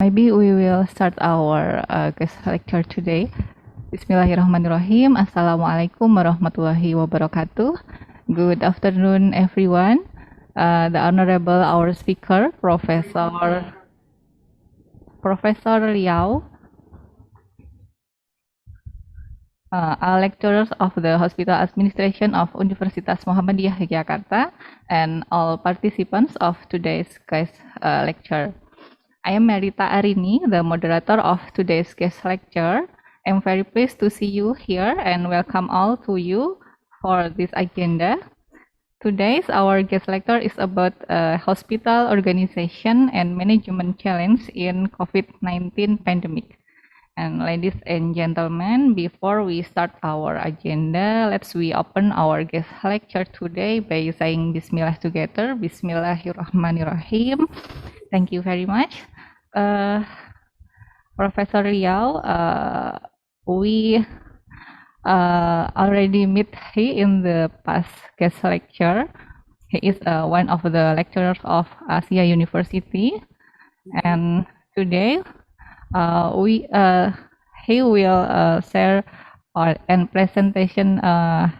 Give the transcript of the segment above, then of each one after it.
Maybe we will start our guest lecture today. Bismillahirrahmanirrahim. Assalamualaikum warahmatullahi wabarakatuh. Good afternoon, everyone. The Honorable our speaker, Professor Liao, lecturers of the Hospital Administration of Universitas Muhammadiyah Yogyakarta, and all participants of today's guest lecture. I am Merita Arini, the moderator of today's guest lecture. I'm very pleased to see you here and welcome all to you for this agenda. Today's our guest lecture is about hospital organization and management challenge in COVID-19 pandemic. And ladies and gentlemen, before we start our agenda, let's we open our guest lecture today by saying Bismillah together. Bismillahirrahmanirrahim. Thank you very much. Professor Liao, we already met him in the past guest lecture. He is one of the lecturers of Asia University, and today he will share and presentation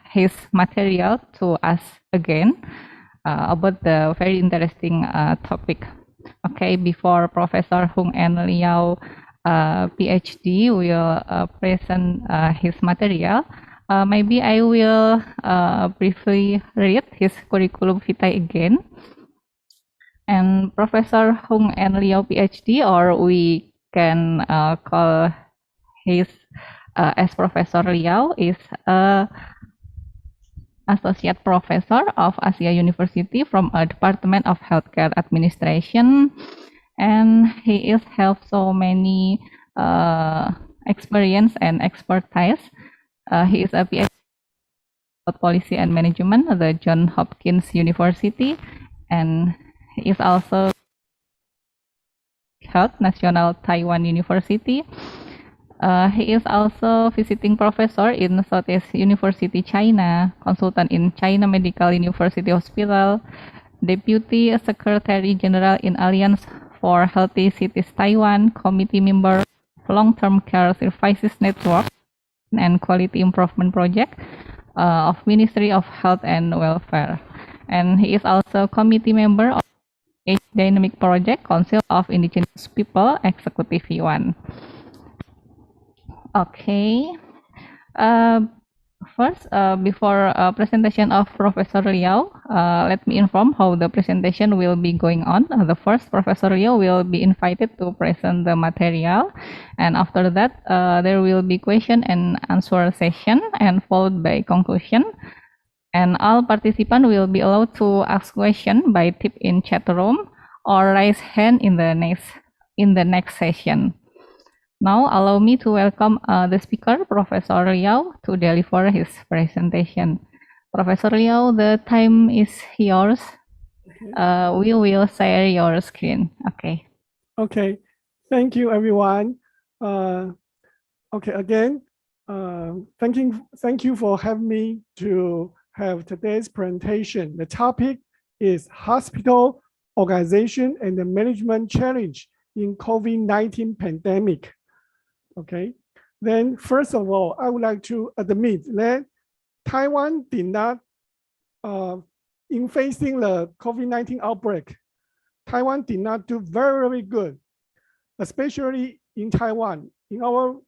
his material to us again about the very interesting topic. Okay, before Professor Hung and Liao PhD will present his material, maybe I will briefly read his curriculum vitae again. And Professor Hung and Liao PhD, or we can call his as Professor Liao, is Associate Professor of Asia University from a Department of Healthcare Administration, and he is have so many experience and expertise. He is a PhD in Policy and Management at the Johns Hopkins University, and he is also Health National Taiwan University. He is also visiting professor in Southeast University, China, consultant in China Medical University Hospital, Deputy Secretary General in Alliance for Healthy Cities Taiwan, committee member Long-Term Care Services Network and Quality Improvement Project of Ministry of Health and Welfare. And he is also committee member of Age Dynamic Project, Council of Indigenous People, Executive Yuan. Okay. First, before presentation of Professor Liao, let me inform how the presentation will be going on. The first, Professor Liao will be invited to present the material, and after that, there will be question and answer session, and followed by conclusion. And all participants will be allowed to ask question by type in chat room or raise hand in the next session. Now, allow me to welcome the speaker, Professor Liao, to deliver his presentation. Professor Liao, the time is yours. We will share your screen. Okay. Okay. Thank you, everyone. Okay, again, thank you for having me to have today's presentation. The topic is Hospital Organization and the Management Challenge in COVID-19 Pandemic. Okay, then first of all, I would like to admit that Taiwan did not, in facing the COVID-19 outbreak, Taiwan did not do very, very good, especially in Taiwan. In our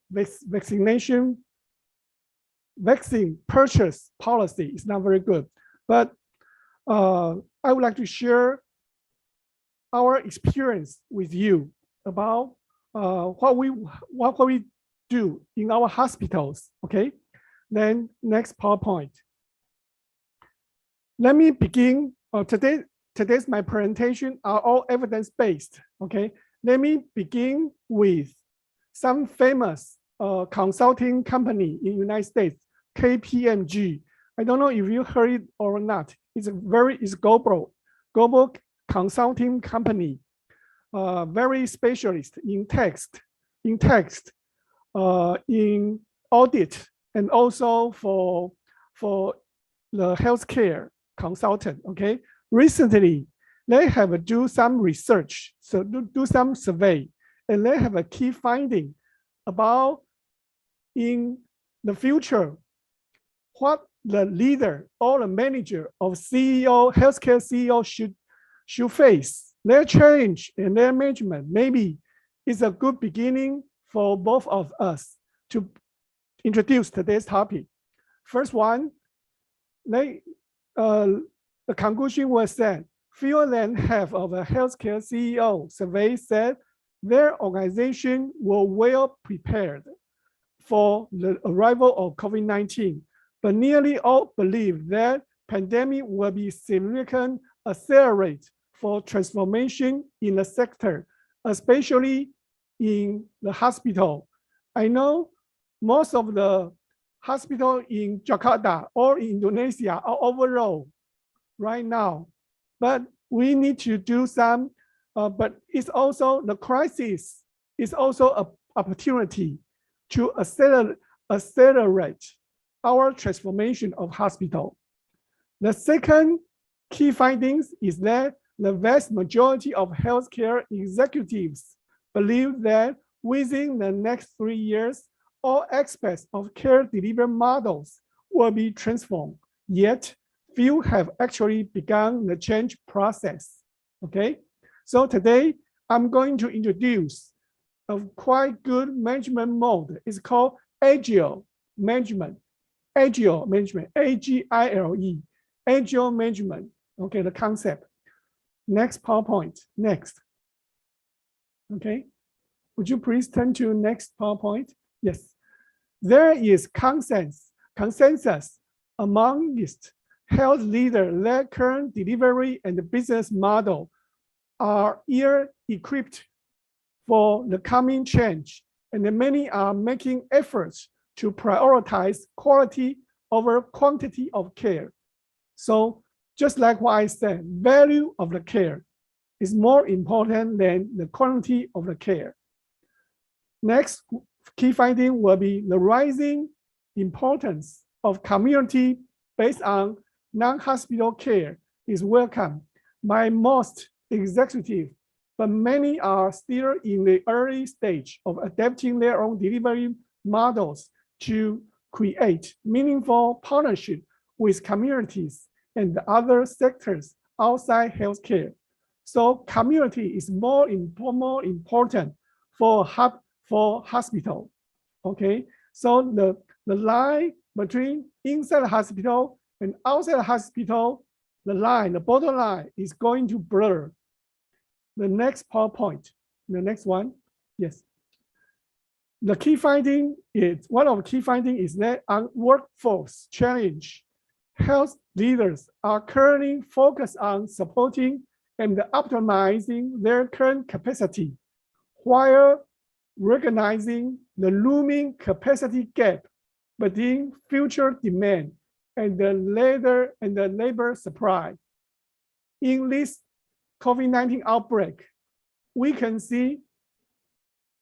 vaccine purchase policy is not very good. But I would like to share our experience with you about what we do in our hospitals. Okay, then next PowerPoint. Let me begin. Today's my presentation are all evidence-based. Okay, let me begin with some famous consulting company in United States, KPMG. I don't know if you heard it or not. It's global consulting company. Very specialist in text, in audit, and also for the healthcare consultant. Okay, recently they have do some research, so do some survey, and they have a key finding about in the future, what the leader or the manager of CEO, healthcare CEO should face. Their challenge and their management maybe is a good beginning for both of us to introduce today's topic. First one, the conclusion was that fewer than half of the healthcare CEO survey said their organization were well prepared for the arrival of COVID-19, but nearly all believe that pandemic will be significant accelerate for transformation in the sector, especially in the hospital. I know most of the hospital in Jakarta or in Indonesia are overloaded right now, but we need to do some, but it's also the crisis is also an opportunity to accelerate our transformation of hospital. The second key findings is that the vast majority of healthcare executives believe that within the next 3 years, all aspects of care delivery models will be transformed, yet few have actually begun the change process, okay? So today, I'm going to introduce a quite good management mode. It's called Agile Management, Agile Management, A-G-I-L-E, Agile Management, okay, the concept. Next PowerPoint, next. Okay, would you please turn to next PowerPoint? Yes, there is consensus amongst health leaders that current delivery and the business model are ill-equipped for the coming change, and many are making efforts to prioritize quality over quantity of care. So just like what I said, value of the care is more important than the quality of the care. Next key finding will be the rising importance of community based on non-hospital care is welcome by most executives, but many are still in the early stage of adapting their own delivery models to create meaningful partnership with communities and other sectors outside healthcare. So community is more important for hospital, okay? So the line between inside the hospital and outside the hospital, the borderline is going to blur. The next PowerPoint, the next one, yes. The key finding is, one of the key findings is that on workforce challenge, health leaders are currently focused on supporting and optimizing their current capacity while recognizing the looming capacity gap between future demand and the labor supply. In this COVID-19 outbreak, we can see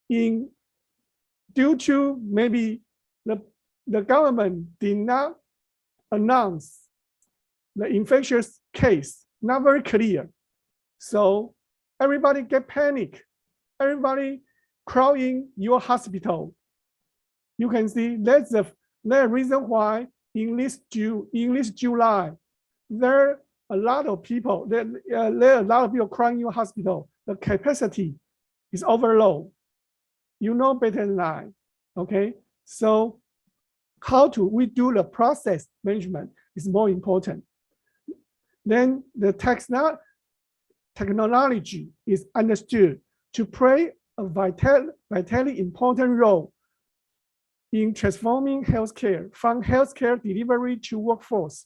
due to maybe the government did not announce the infectious case, not very clear. So everybody get panic. Everybody crowd in your hospital. You can see that's the reason why in this July, there are a lot of people, there are a lot of people crying in your hospital. The capacity is overload. You know better than I, okay? So how do we do the process management is more important. Then the technology is understood to play a vitally important role in transforming healthcare from healthcare delivery to workforce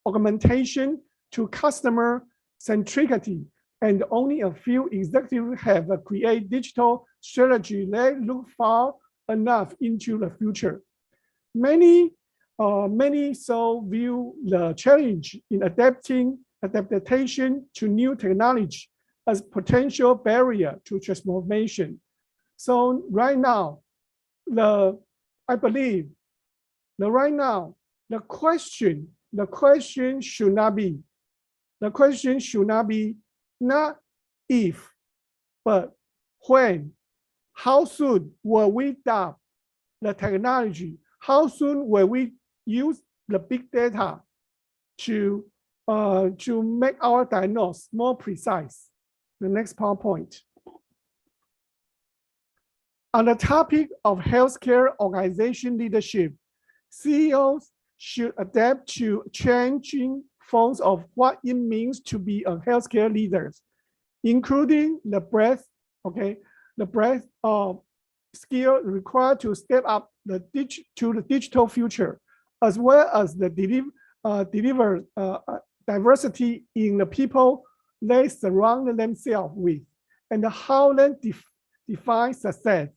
augmentation to customer centricity, and only a few executives have created digital strategy that look far enough into the future. Many so view the challenge in adaptation to new technology as potential barrier to transformation. So right now, I believe that right now, the question should not be not if, but when how soon will we adopt the technology? How soon will we use the big data to make our diagnosis more precise? The next PowerPoint. On the topic of healthcare organization leadership, CEOs should adapt to changing forms of what it means to be a healthcare leader, including the breadth of skill required to step up to the digital future, as well as the deliver diversity in the people they surround themselves with, and how they define success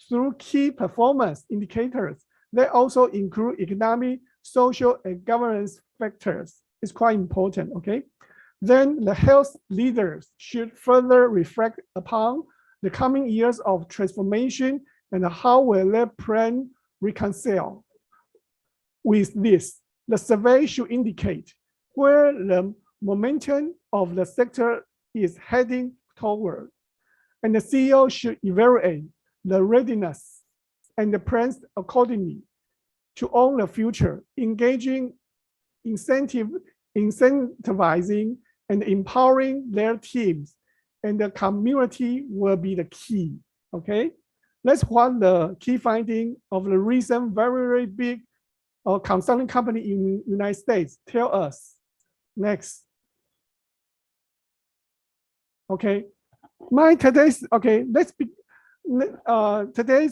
through key performance indicators. They also include economic, social, and governance factors. It's quite important, okay? Then the health leaders should further reflect upon the coming years of transformation and how will their plan reconcile with this. The survey should indicate where the momentum of the sector is heading toward, and the CEO should evaluate the readiness and the plans accordingly to own the future, engaging, incentivizing, and empowering their teams, and the community will be the key, okay? That's what the key finding of the recent very big consulting company in United States tell us. Next. Okay, today's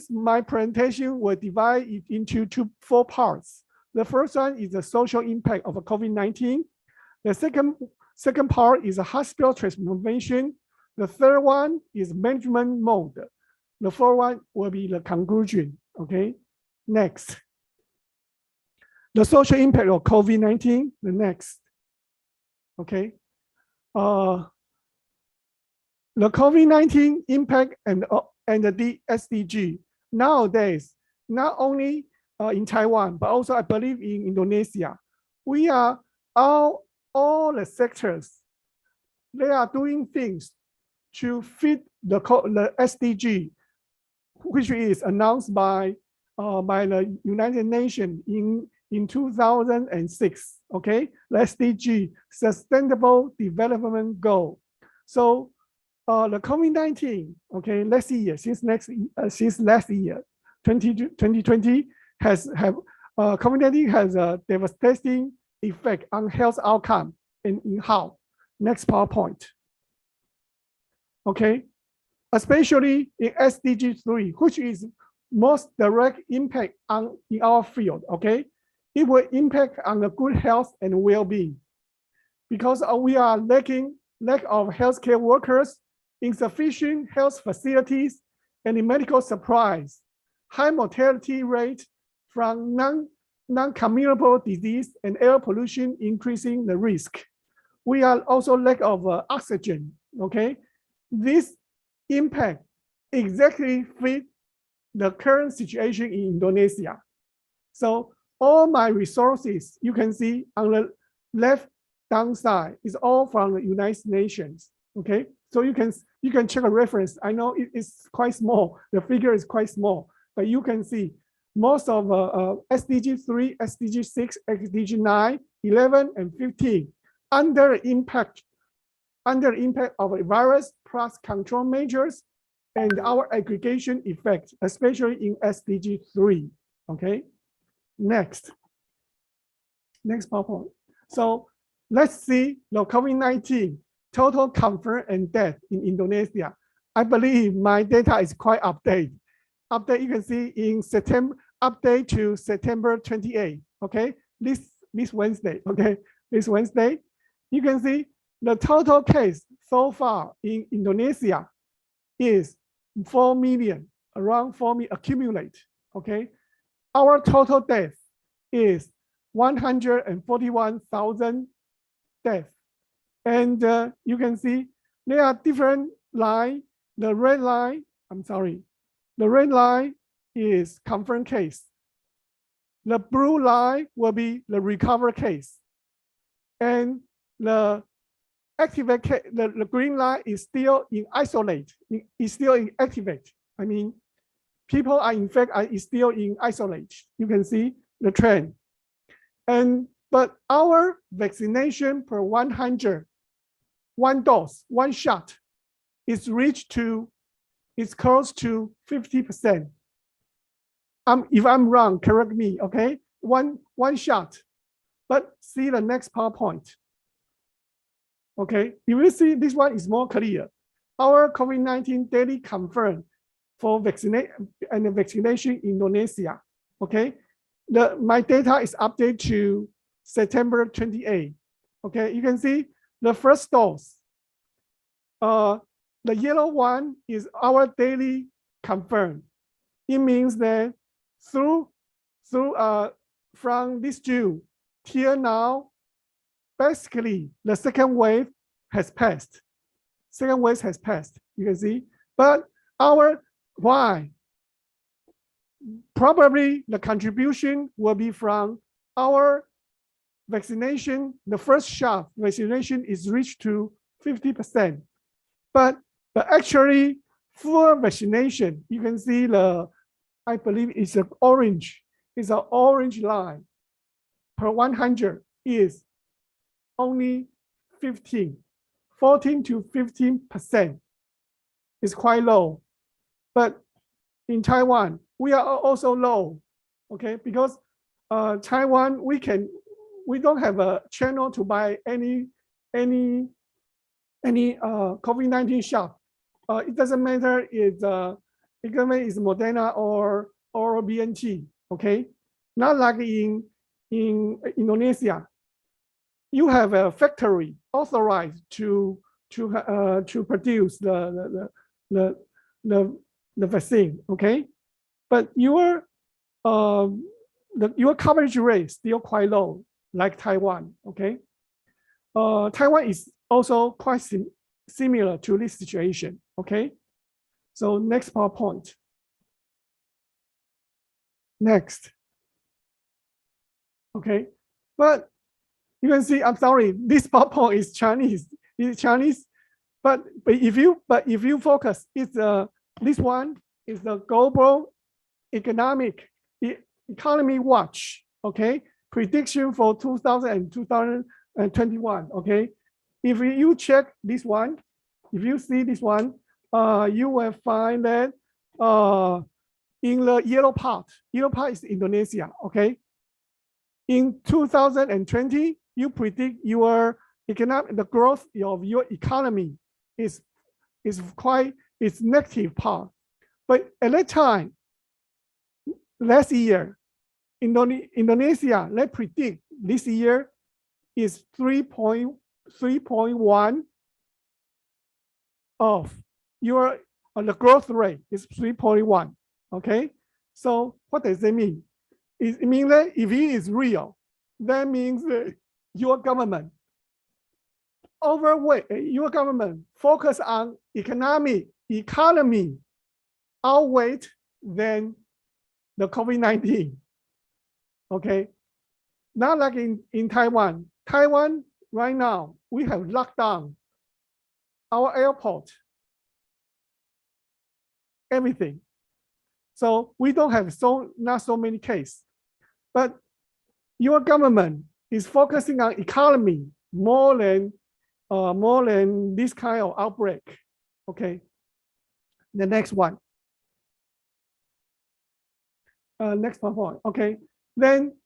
my presentation will divide it into four parts. The first one is the social impact of COVID-19. The second part is a hospital transformation. The third one is management mode. The fourth one will be the conclusion. Okay, next. The social impact of COVID-19. The next. Okay. The COVID-19 impact and the SDG nowadays, not only in Taiwan, but also I believe in Indonesia, we are all the sectors, they are doing things to fit the SDG, which is announced by the United Nations in 2006. Okay, the SDG, Sustainable Development Goal. So the COVID-19, okay, last year, since last year, 2020, COVID-19 has a devastating effect on health outcome and in how. Next PowerPoint. Okay, especially in SDG 3, which is most direct impact in our field. Okay, it will impact on the good health and well-being because we are lack of healthcare workers, insufficient health facilities, and medical supplies, high mortality rate from non-communicable disease, and air pollution increasing the risk. We are also lack of oxygen. Okay, this impact exactly fit the current situation in Indonesia. So all my resources you can see on the left down side is all from the United Nations. Okay, so you can check a reference. I know it is quite small. The figure is quite small, but you can see most of SDG 3, SDG 6, SDG 9, 11, and 15 under impact of a virus plus control measures and our aggregation effect, especially in SDG 3. Okay, next PowerPoint. So let's see the COVID-19 total confirmed and death in Indonesia. I believe my data is quite updated. You can see in September, update to September 28. Okay, this Wednesday. Okay, this Wednesday, you can see the total case so far in Indonesia is 4 million, around 4 million accumulate. Okay, our total death is 141,000 deaths. And you can see there are different lines. The red line is confirmed case. The blue line will be the recovered case. And the activate case, the green line is still in isolate, is still in activate. I mean, people are in fact are still in isolation. You can see the trend. But our vaccination per 100, one dose, one shot, is close to 50%. If I'm wrong, correct me, okay? One shot. But see the next PowerPoint. Okay, if you see this one is more clear. Our COVID-19 daily confirmed for vaccination in Indonesia. Okay, my data is updated to September 28. Okay, you can see the first dose. The yellow one is our daily confirmed. It means that from this June till now, basically the second wave has passed. Second wave has passed, you can see. But why? Probably the contribution will be from our vaccination. The first shot vaccination is reached to 50%. But actually, full vaccination, you can see I believe it's an orange line per 100 is only 14 to 15%. It's quite low. But in Taiwan, we are also low, okay? Because Taiwan, we don't have a channel to buy any COVID-19 shot. It doesn't matter if the government is Moderna or BNT, okay? Not like in Indonesia. You have a factory authorized to produce the vaccine, okay? But your coverage rate is still quite low, like Taiwan, okay? Taiwan is also quite similar to this situation, okay? So next PowerPoint. Next. Okay, but you can see, I'm sorry, this PowerPoint is Chinese. It's Chinese, but if you focus, it's this one is the global economy watch. Okay, prediction for 2000 and 2021. Okay, if you check this one, if you see this one, you will find that in the yellow part is Indonesia. Okay, in 2020, you predict the growth of your economy is negative part. But at that time, last year, Indonesia, they predict this year is 3.1 of the growth rate is 3.1. Okay, so what does that mean? It means that if it is real, that means that your government focus on economy outweighed than the COVID-19. Okay, not like in Taiwan. Taiwan right now, we have locked down our airport, everything. So we don't have not so many cases. But your government is focusing on economy more than this kind of outbreak. Okay, the next one. Next point. Okay, then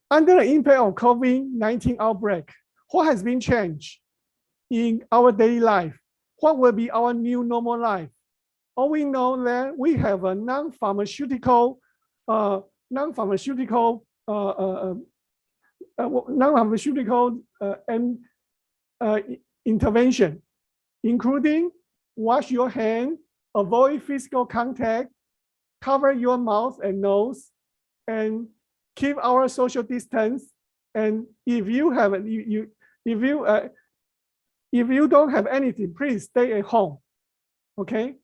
under the impact of COVID-19 outbreak, what has been changed in our daily life? What will be our new normal life? All we know that we have a non-pharmaceutical intervention, including wash your hand, avoid physical contact, cover your mouth and nose, and keep our social distance. And if you don't have anything, please stay at home. Okay.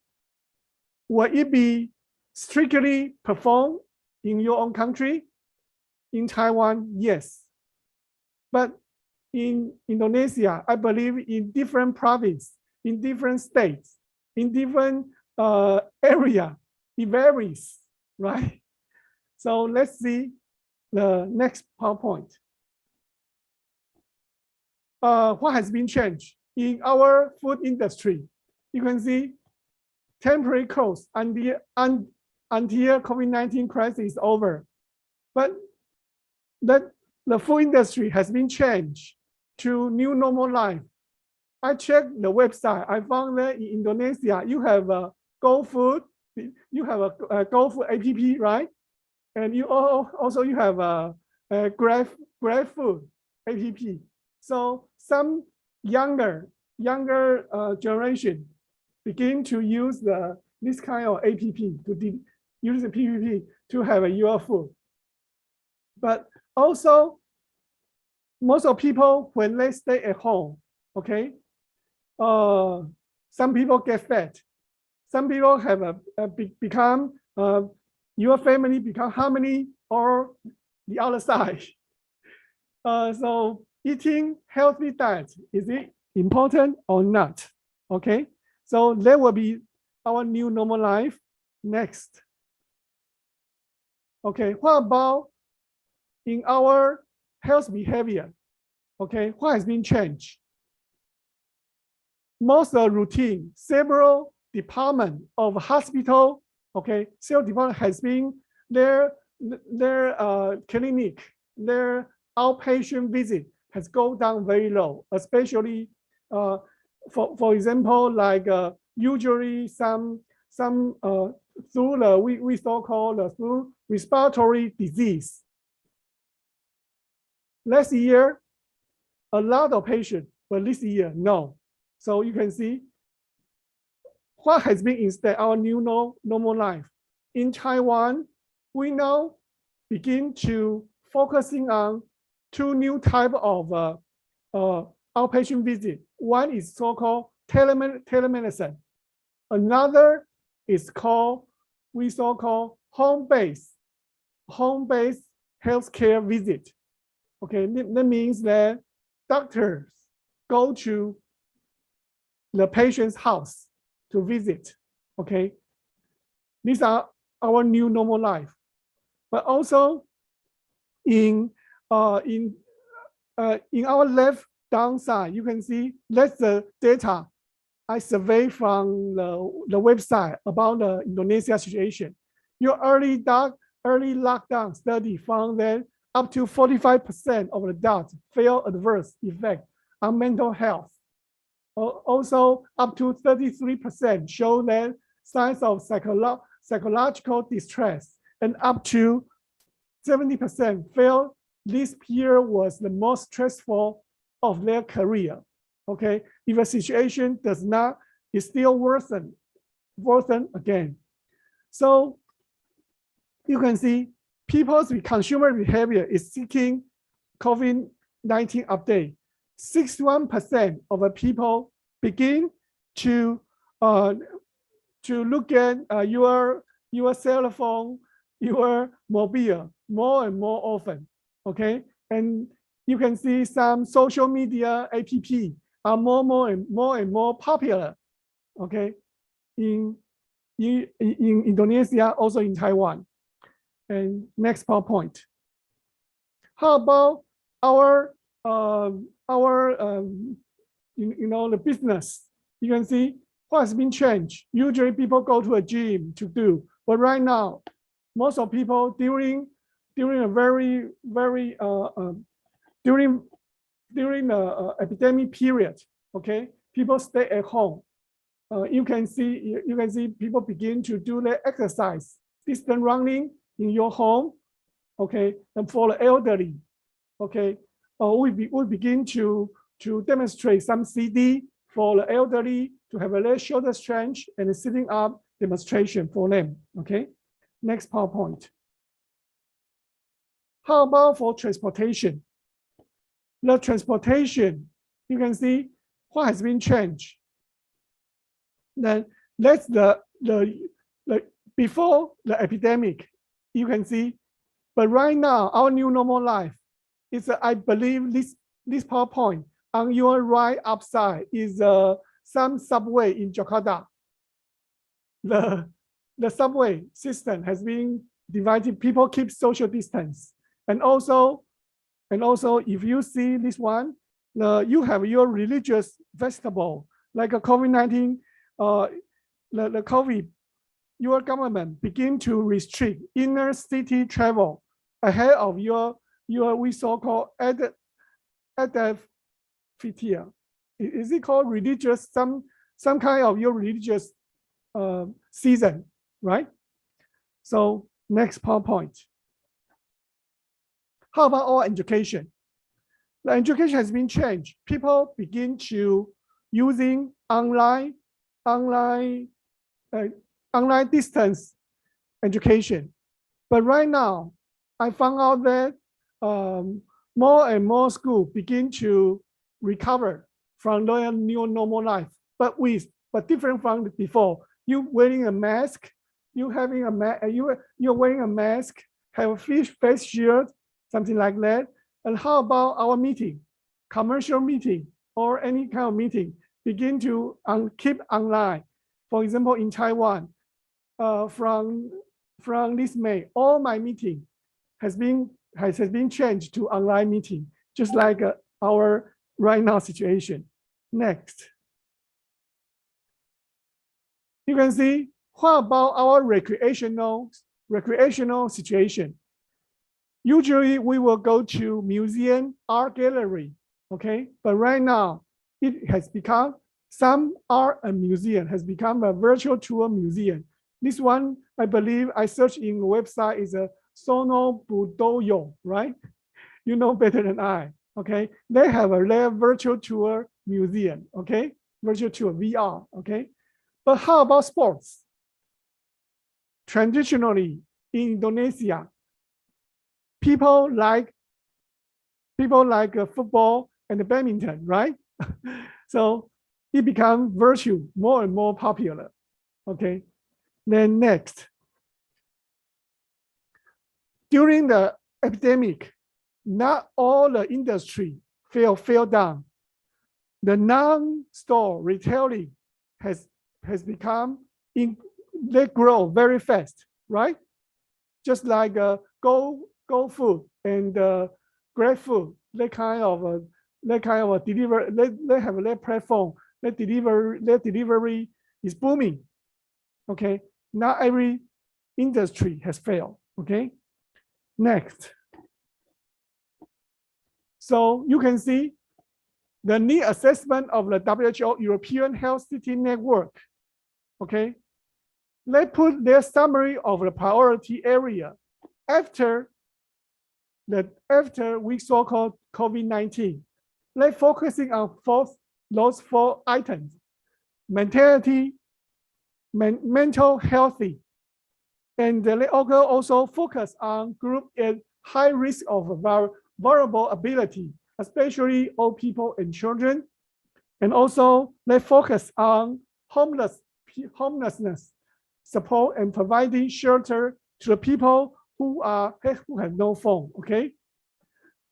Will it be strictly performed in your own country? In Taiwan, yes. But in Indonesia, I believe in different provinces, in different states, in different area, it varies, right? So let's see the next PowerPoint. What has been changed in our food industry? You can see temporary close until COVID-19 crisis is over. But the food industry has been changed to new normal life. I checked the website. I found that in Indonesia, you have a GoFood, you have a GoFood app, right? And you also you have a GrabFood app. So some younger generation begin to use this kind of app to use the PPP to have your food. But also, most of people when they stay at home, okay, some people get fat. Some people have become your family become harmony or the other side. So eating healthy diet, is it important or not? Okay, so that will be our new normal life. Next. Okay, what about in our health behavior? Okay, what has been changed? Most of the routine, several departments of hospital, okay, several department has been their clinic, their outpatient visit has gone down very low, especially for example, like usually some through the we so-called through respiratory disease. Last year, a lot of patients, but this year, no. So you can see what has been instead our new normal life. In Taiwan, we now begin to focusing on two new type of outpatient visit. One is so-called telemedicine. Another is called we so-called home-based healthcare visit. Okay, that means that doctors go to the patient's house to visit. Okay, these are our new normal life. But also in our left down side, you can see that's the data I surveyed from the website about the Indonesia situation. Your early lockdown study found that up to 45% of the adults feel adverse effect on mental health. Also, up to 33% show that signs of psychological distress, and up to 70% feel this period was the most stressful of their career. Okay, if a situation does not, it still worsen again. So you can see people's consumer behavior is seeking COVID-19 update. 61% of the people begin to look at your cell phone, your mobile more and more often. Okay, and you can see some social media app are more and more popular. Okay, in Indonesia, also in Taiwan. And next PowerPoint. How about our the business? You can see what has been changed. Usually people go to a gym to do, but right now, most of people during the epidemic period, okay, people stay at home. You can see people begin to do their exercise, distance running in your home, okay, and for the elderly, okay, we begin to demonstrate some CD for the elderly to have a less shoulder stretch and a sitting up demonstration for them. Okay, next PowerPoint. How about for transportation? The transportation, you can see what has been changed. Then that's the before the epidemic, you can see. But right now, our new normal life is, I believe, this PowerPoint on your right upside is some subway in Jakarta. the subway system has been divided. People keep social distance. And also if you see this one, you have your religious festival, like a COVID-19, the COVID, your government begin to restrict inner city travel ahead of your we so-called adaptive. Is it called religious, some kind of your religious season, right? So next PowerPoint. How about our education? The education has been changed. People begin to using online distance education. But right now, I found out that more and more schools begin to recover from their new normal life, but different from before. You wearing a mask, you're wearing a mask, have a face shield, something like that. And how about our meeting, commercial meeting or any kind of meeting, begin to keep online. For example, in Taiwan, from this May, all my meeting has been changed to online meeting, just like our right now situation. Next. You can see, what about our recreational situation? Usually we will go to museum, art gallery, okay? But right now, it has become, some art and museum has become a virtual tour museum. This one, I believe I searched in the website, is a Sono Budoyo, right? You know better than I, okay? They have their virtual tour museum, okay? Virtual tour, VR, okay? But how about sports? Traditionally, in Indonesia, people like football and badminton, right? So it becomes virtual, more and more popular, okay? Then next. During the epidemic, not all the industry fell down. The non-store retailing has become, they grow very fast, right? Just like Go Food and Grab Food, they kind of deliver. They have their platform. Their delivery is booming. Okay, not every industry has failed. Okay, next. So you can see the need assessment of the WHO European Health City Network. Okay, they put their summary of the priority area after we so-called COVID-19. They're focusing on those four items: mentality, mental healthy, and they also focus on group at high risk of vulnerability, especially old people and children. And also they focus on homelessness support and providing shelter to the people who have no phone, okay?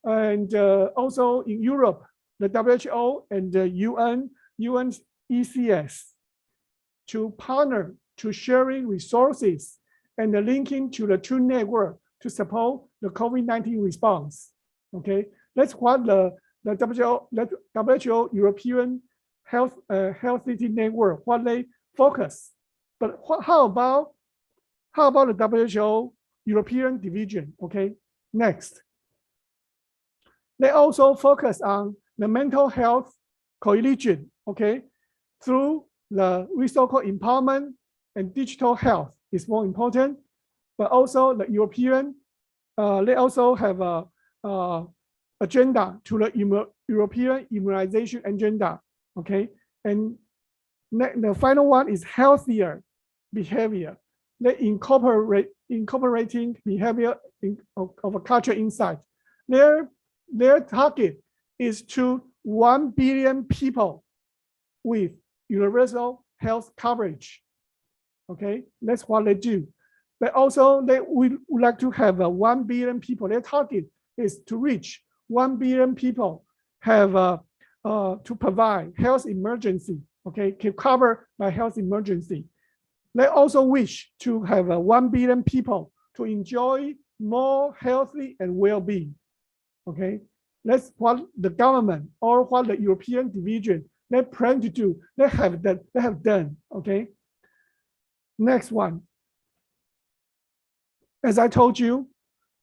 And also in Europe, the WHO and the UNECS to partner to sharing resources and the linking to the two network to support the COVID-19 response, okay? That's what the WHO European Health City Network, what they focus. But how about the WHO European division, okay? Next. They also focus on the mental health coalition, okay? Through the so-called empowerment and digital health is more important, but also the European, they also have a agenda to the European immunization agenda, okay? And the final one is healthier behavior. They incorporating behavior of a culture insight. Their target is to 1 billion people with universal health coverage. Okay, that's what they do. But also they would like to have 1 billion people. Their target is to reach 1 billion people have to provide health emergency. Okay, can cover by health emergency. They also wish to have 1 billion people to enjoy more healthy and well-being. Okay, that's what the government or what the European division they plan to do. They have done. Okay. Next one. As I told you,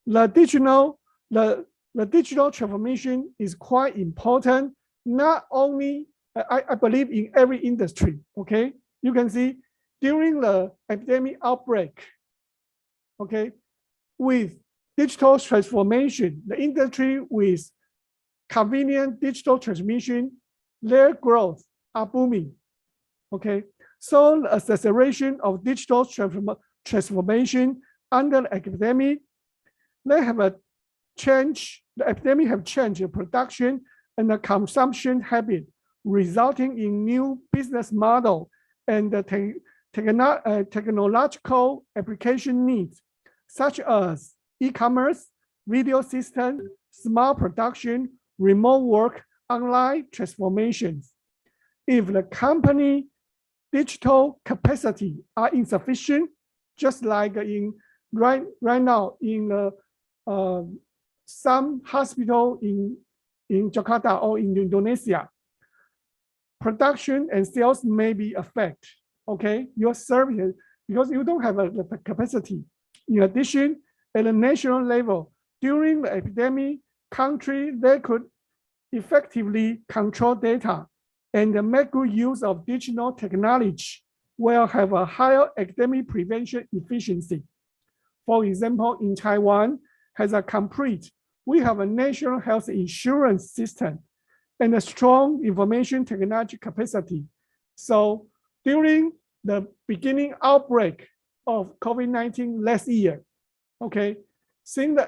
the digital transformation is quite important. Not only I believe in every industry. Okay, you can see during the epidemic outbreak. Okay, with digital transformation, the industry with convenient digital transmission, their growth are booming. Okay, so the acceleration of digital transformation under the epidemic, they have a change. The epidemic have changed the production and the consumption habit, resulting in new business model and the technological application needs, such as e-commerce, video system, smart production, remote work, online transformations. If the company digital capacity are insufficient, just like in right now in some hospital in Jakarta or in Indonesia, production and sales may be affected. Okay, your service, because you don't have the capacity. In addition, at the national level, during the epidemic, country they could effectively control data and make good use of digital technology will have a higher epidemic prevention efficiency. For example, in Taiwan, we have a national health insurance system and a strong information technology capacity. So during the beginning outbreak of COVID-19 last year, okay, since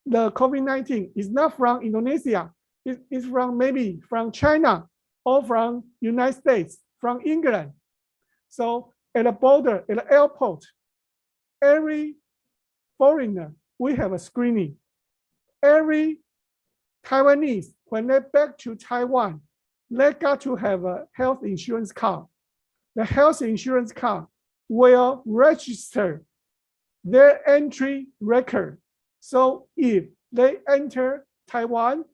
the COVID-19 is not from Indonesia, it's from maybe from China or from United States, from England. So at the border, at the airport, every foreigner, we have a screening. Every Taiwanese, when they back to Taiwan, they got to have a health insurance card. The health insurance card will register their entry record. So if they enter Taiwan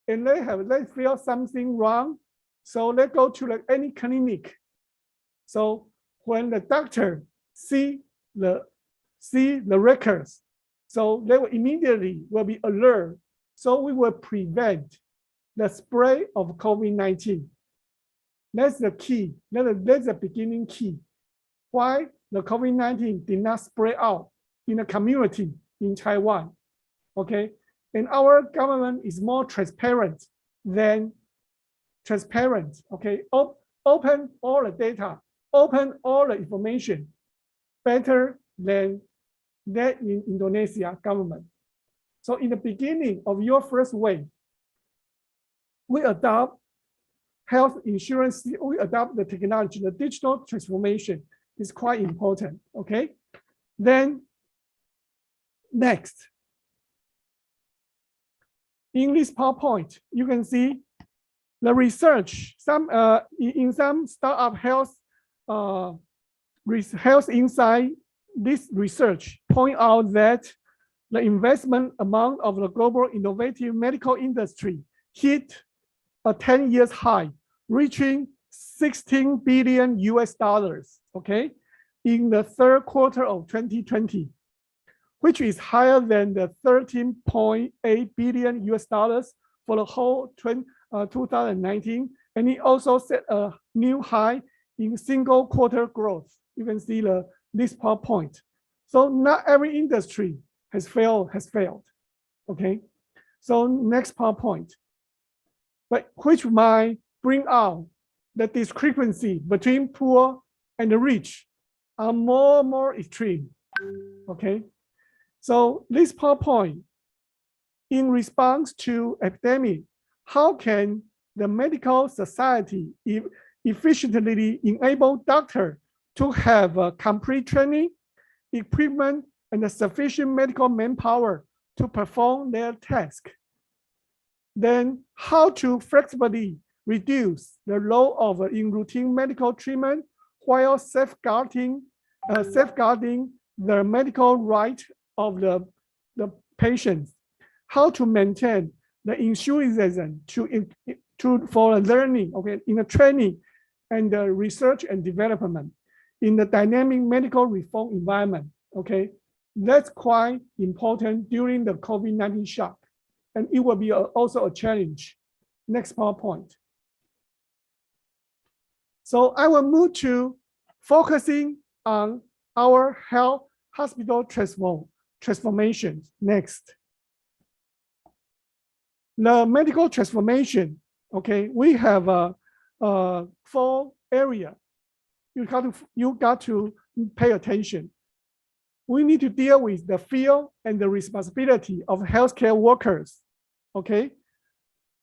and they feel something wrong, so they go to any clinic. So when the doctor see the records, so they will immediately be alert. So we will prevent the spread of COVID-19. That's the key. That's the beginning key. Why the COVID-19 did not spread out in the community in Taiwan. Okay, and our government is more transparent than transparent. Okay, open all the data, open all the information, better than that in Indonesia government. So in the beginning of your first wave, we adopt health insurance, we adopt the technology, the digital transformation is quite important, okay? Then next, in this PowerPoint, you can see the research, in some startup health insight, this research point out that the investment amount of the global innovative medical industry hit a 10-year high, reaching $16 billion US, okay, in the third quarter of 2020, which is higher than the $13.8 billion US for the whole 2019. And it also set a new high in single quarter growth. You can see this PowerPoint. So not every industry has failed. Okay. So next PowerPoint, but which might bring out the discrepancy between poor and the rich are more extreme. Okay. So this PowerPoint, in response to epidemic, how can the medical society efficiently enable doctors to have a complete training, equipment, and a sufficient medical manpower to perform their task? Then how to flexibly reduce the load in routine medical treatment while safeguarding safeguarding the medical right of the patients, how to maintain the enthusiasm for learning, okay, in the training and the research and development in the dynamic medical reform environment, okay. That's quite important during the COVID-19 shock, and it will be also a challenge. Next PowerPoint. So I will move to focusing on our health hospital transformations. Next. The medical transformation, okay, we have a 4 areas. You got to pay attention. We need to deal with the field and the responsibility of healthcare workers, okay?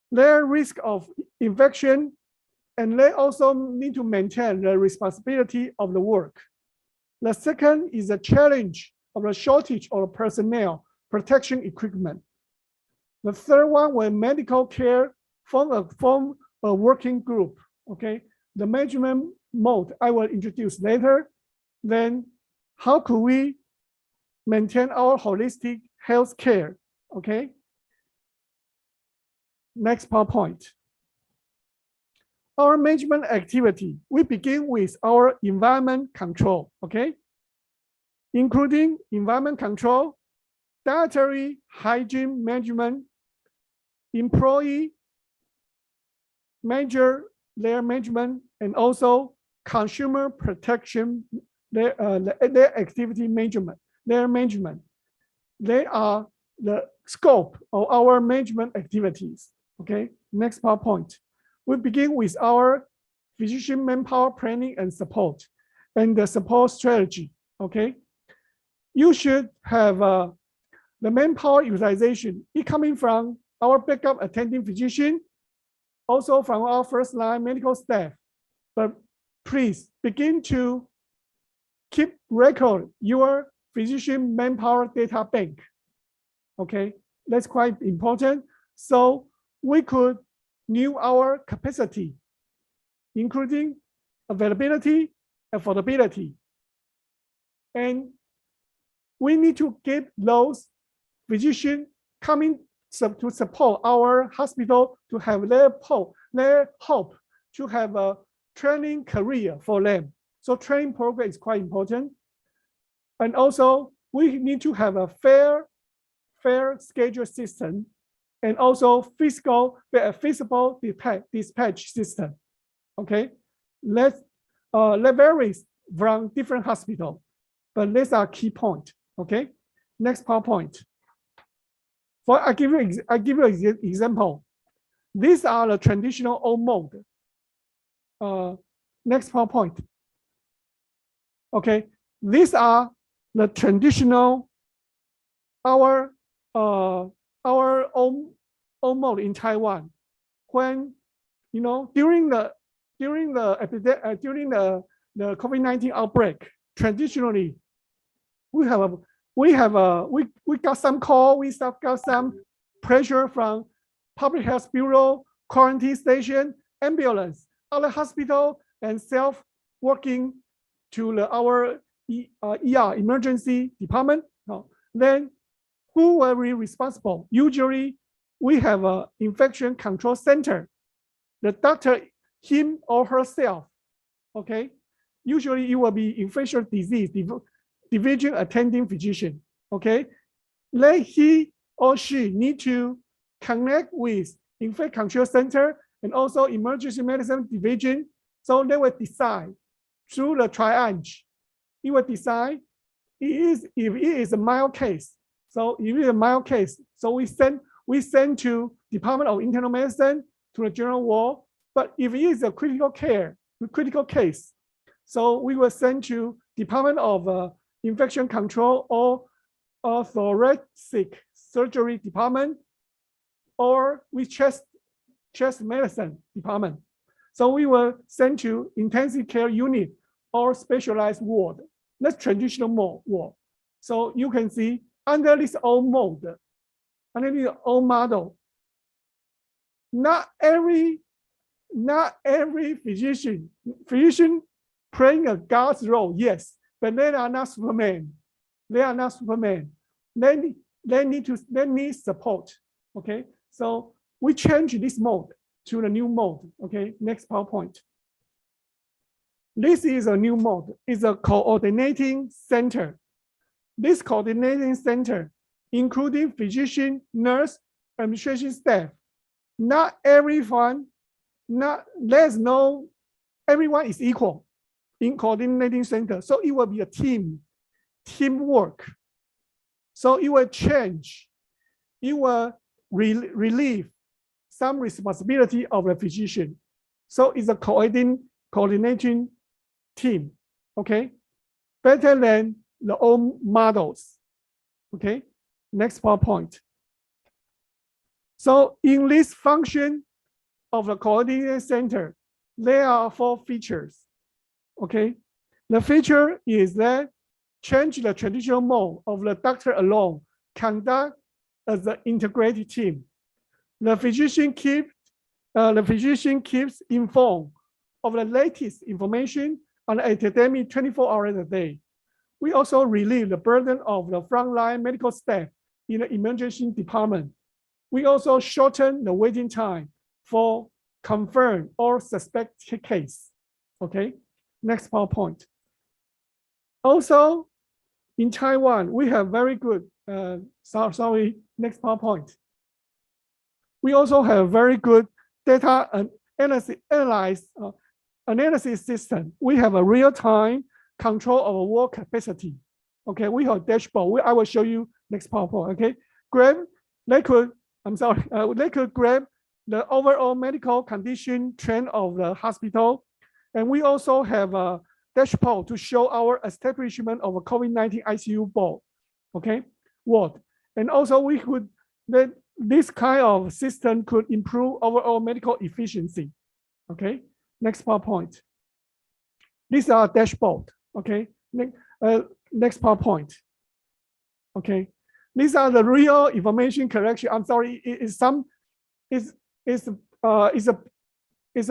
Their risk of infection, and they also need to maintain the responsibility of the work. The second is the challenge of the shortage of personnel, protection equipment. The third one, when medical care form a working group, okay? The management mode I will introduce later. Then how could we maintain our holistic health care, okay? Next PowerPoint. Our management activity, we begin with our environment control, okay? Including environment control, dietary hygiene management, employee their management, and also consumer protection, their activity management, their management. They are the scope of our management activities. Okay, next PowerPoint. We begin with our physician manpower planning and support, and the support strategy. Okay, you should have the manpower utilization. It coming from our backup attending physician, also from our first line medical staff. But please begin to keep record your physician manpower data bank. Okay, that's quite important. So we could know our capacity, including availability, affordability. And we need to get those physicians coming to support our hospital to have their hope to have a training career for them. So training program is quite important. And also we need to have a fair schedule system, and also feasible dispatch system. Okay, that varies from different hospitals, but these are key points. Okay, next PowerPoint. I give you an example. These are the traditional old mode. Next PowerPoint. Okay, these are the traditional our own mode in Taiwan. When during the COVID-19 outbreak, traditionally we got some call, we got some pressure from Public Health Bureau, quarantine station, ambulance, other hospital, and self-working to our ER emergency department. Then who will be responsible? Usually we have an infection control center. The doctor, him or herself, okay? Usually it will be infectious disease division attending physician, okay? Then he or she need to connect with infection control center and also emergency medicine division. So they will decide through the triage. It will decide if it is a mild case. So if it is a mild case, so we send to Department of Internal Medicine, to the general ward. But if it is a critical case, so we will send to Department of Infection Control or thoracic surgery department, or we chest medicine department. So we will send to intensive care unit or specialized ward. That's traditional ward. So you can see under this old mode, under this old model, not every physician playing a God's role, yes, but they are not Superman. They are not Superman. They need support. Okay, so we change this mode to the new mode. Okay, next PowerPoint. This is a new mode. It's a coordinating center. This coordinating center, including physician, nurse, administration staff. Not everyone, everyone is equal in coordinating center. So it will be a teamwork. So it will change. It will relieve some responsibility of the physician. So it's a coordinating team, okay? Better than the old models, okay? Next PowerPoint. So in this function of the coordinating center, there are 4 features, okay? The feature is that change the traditional mode of the doctor alone, conduct as an integrated team. The physician keeps informed of the latest information on the academic 24 hours a day. We also relieve the burden of the frontline medical staff in the emergency department. We also shorten the waiting time for confirmed or suspected case. Okay, next PowerPoint. Also, in Taiwan, we have very good, next PowerPoint. We also have very good data analysis system. We have a real-time control of work capacity. Okay, we have a dashboard. I will show you next PowerPoint. Okay, they could grab the overall medical condition trend of the hospital, and we also have a dashboard to show our establishment of a COVID-19 ICU board. Okay, ward, and also we could this kind of system could improve overall medical efficiency. Okay, next PowerPoint. These are dashboard. Okay, next PowerPoint. Okay, these are the real information collection. I'm sorry, it's a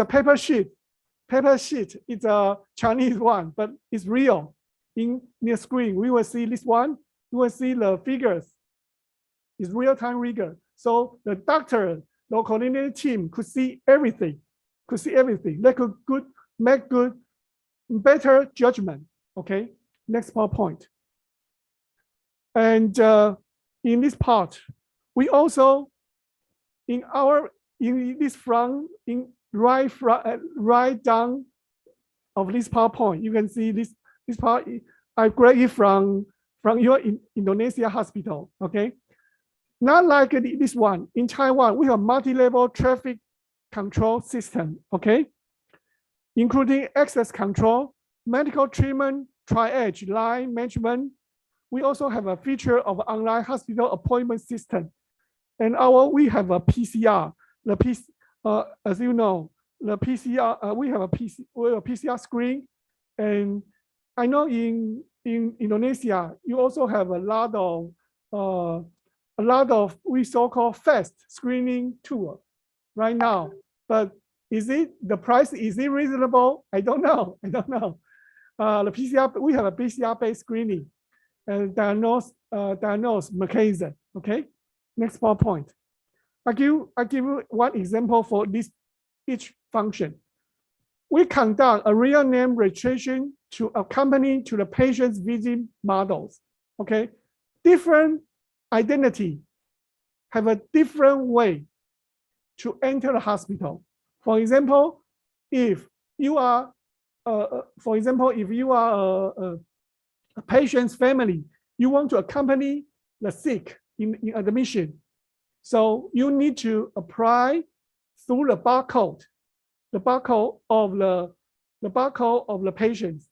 paper sheet. It's a Chinese one, but it's real. In the screen, we will see this one. We will see the figures. It's real-time figure. So the doctor, the coordinating team could see everything. They could make better judgment. Okay, next PowerPoint. And in this part, we also right down of this PowerPoint, you can see this part. I grabbed it from your Indonesia hospital. Okay, not like this one. In Taiwan, we have multi-level traffic control system. Okay, including access control, medical treatment, triage, line management. We also have a feature of online hospital appointment system, and we have a PCR. As you know, the PCR we have a PCR screen, and I know in Indonesia you also have a lot of we so-called fast screening tool right now. But the price is it reasonable? I don't know. The PCR, we have a PCR-based screening and diagnose mechanism. Okay, next PowerPoint. I give you one example for each function. We conduct a real name registration to accompany to the patient's visit models. Okay, different identity have a different way to enter the hospital. For example, if you are a patient's family, you want to accompany the sick in admission. So you need to apply through the barcode of the patients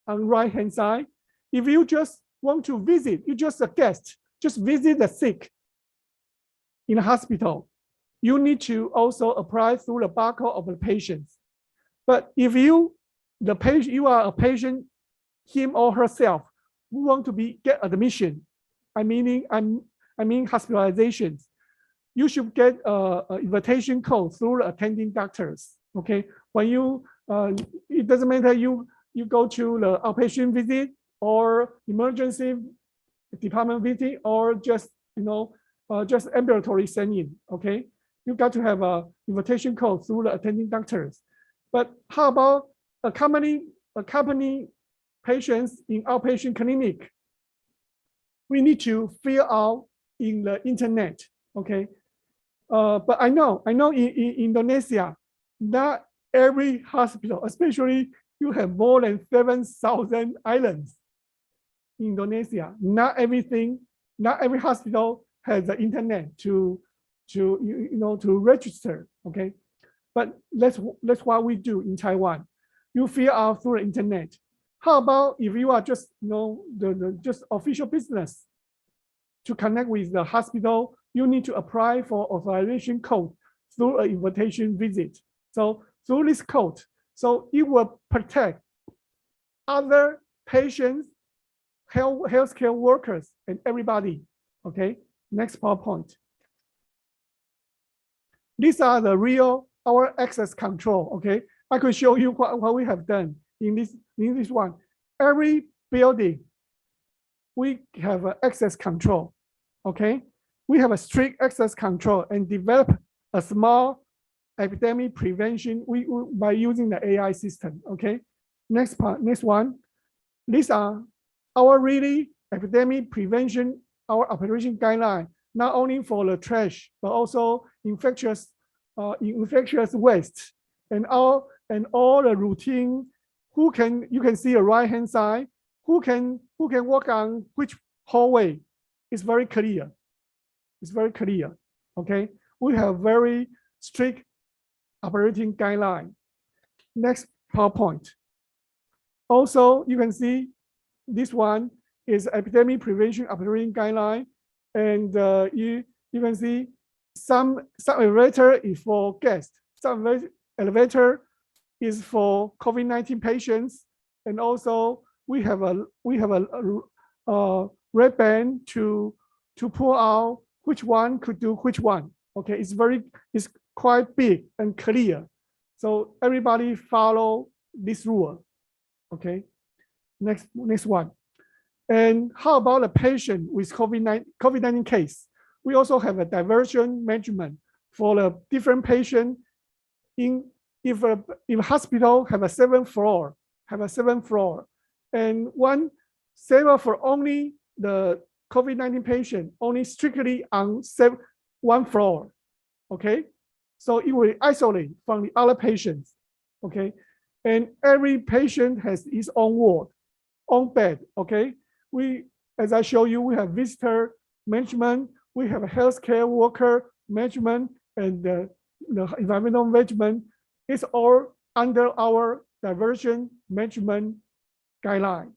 on the right hand side. If you just want to visit, you just a guest, just visit the sick in the hospital, you need to also apply through the barcode of the patients. But if you are a patient, him or herself, who want to get admission, I mean hospitalizations, you should get an invitation code through the attending doctors. Okay, when it doesn't matter you go to the outpatient visit or emergency department visit, or just just ambulatory setting. Okay, you got to have a invitation code through the attending doctors. But how about accompany patients in outpatient clinic? We need to fill out in the internet. Okay, but I know in Indonesia, not every hospital, especially you have more than 7,000 islands in Indonesia. Not every hospital has the internet to register. Okay, but that's what we do in Taiwan. You fill out through the internet. How about if you are just just official business to connect with the hospital? You need to apply for authorization code through an invitation visit. So through this code, so it will protect other patients, healthcare workers, and everybody. Okay, next PowerPoint. These are the real our access control. Okay, I could show you what we have done in this one. Every building, we have an access control. Okay, we have a strict access control and develop a small epidemic prevention by using the AI system. Okay, next one. These are our really epidemic prevention, our operation guideline, not only for the trash, but also infectious waste, and all the routine. You can see the right hand side, who can walk on which hallway. It's very clear. It's very clear. Okay, we have very strict operating guideline. Next PowerPoint. Also, you can see this one is epidemic prevention operating guideline, and you can see some elevator is for guests, some elevator is for COVID-19 patients, and also we have a red band to pull out which one could do which one. Okay, it's quite big and clear, so everybody follow this rule. Okay, next one. And how about a patient with COVID-19 case? We also have a diversion management for the different patient. If a hospital have a seventh floor, and one server for only the COVID-19 patient, only strictly on one floor. Okay, so it will isolate from the other patients. Okay, and every patient has his own ward, own bed. Okay, as I show you, we have visitor management, we have a healthcare worker management, and the environmental management. It's all under our diversion management guideline.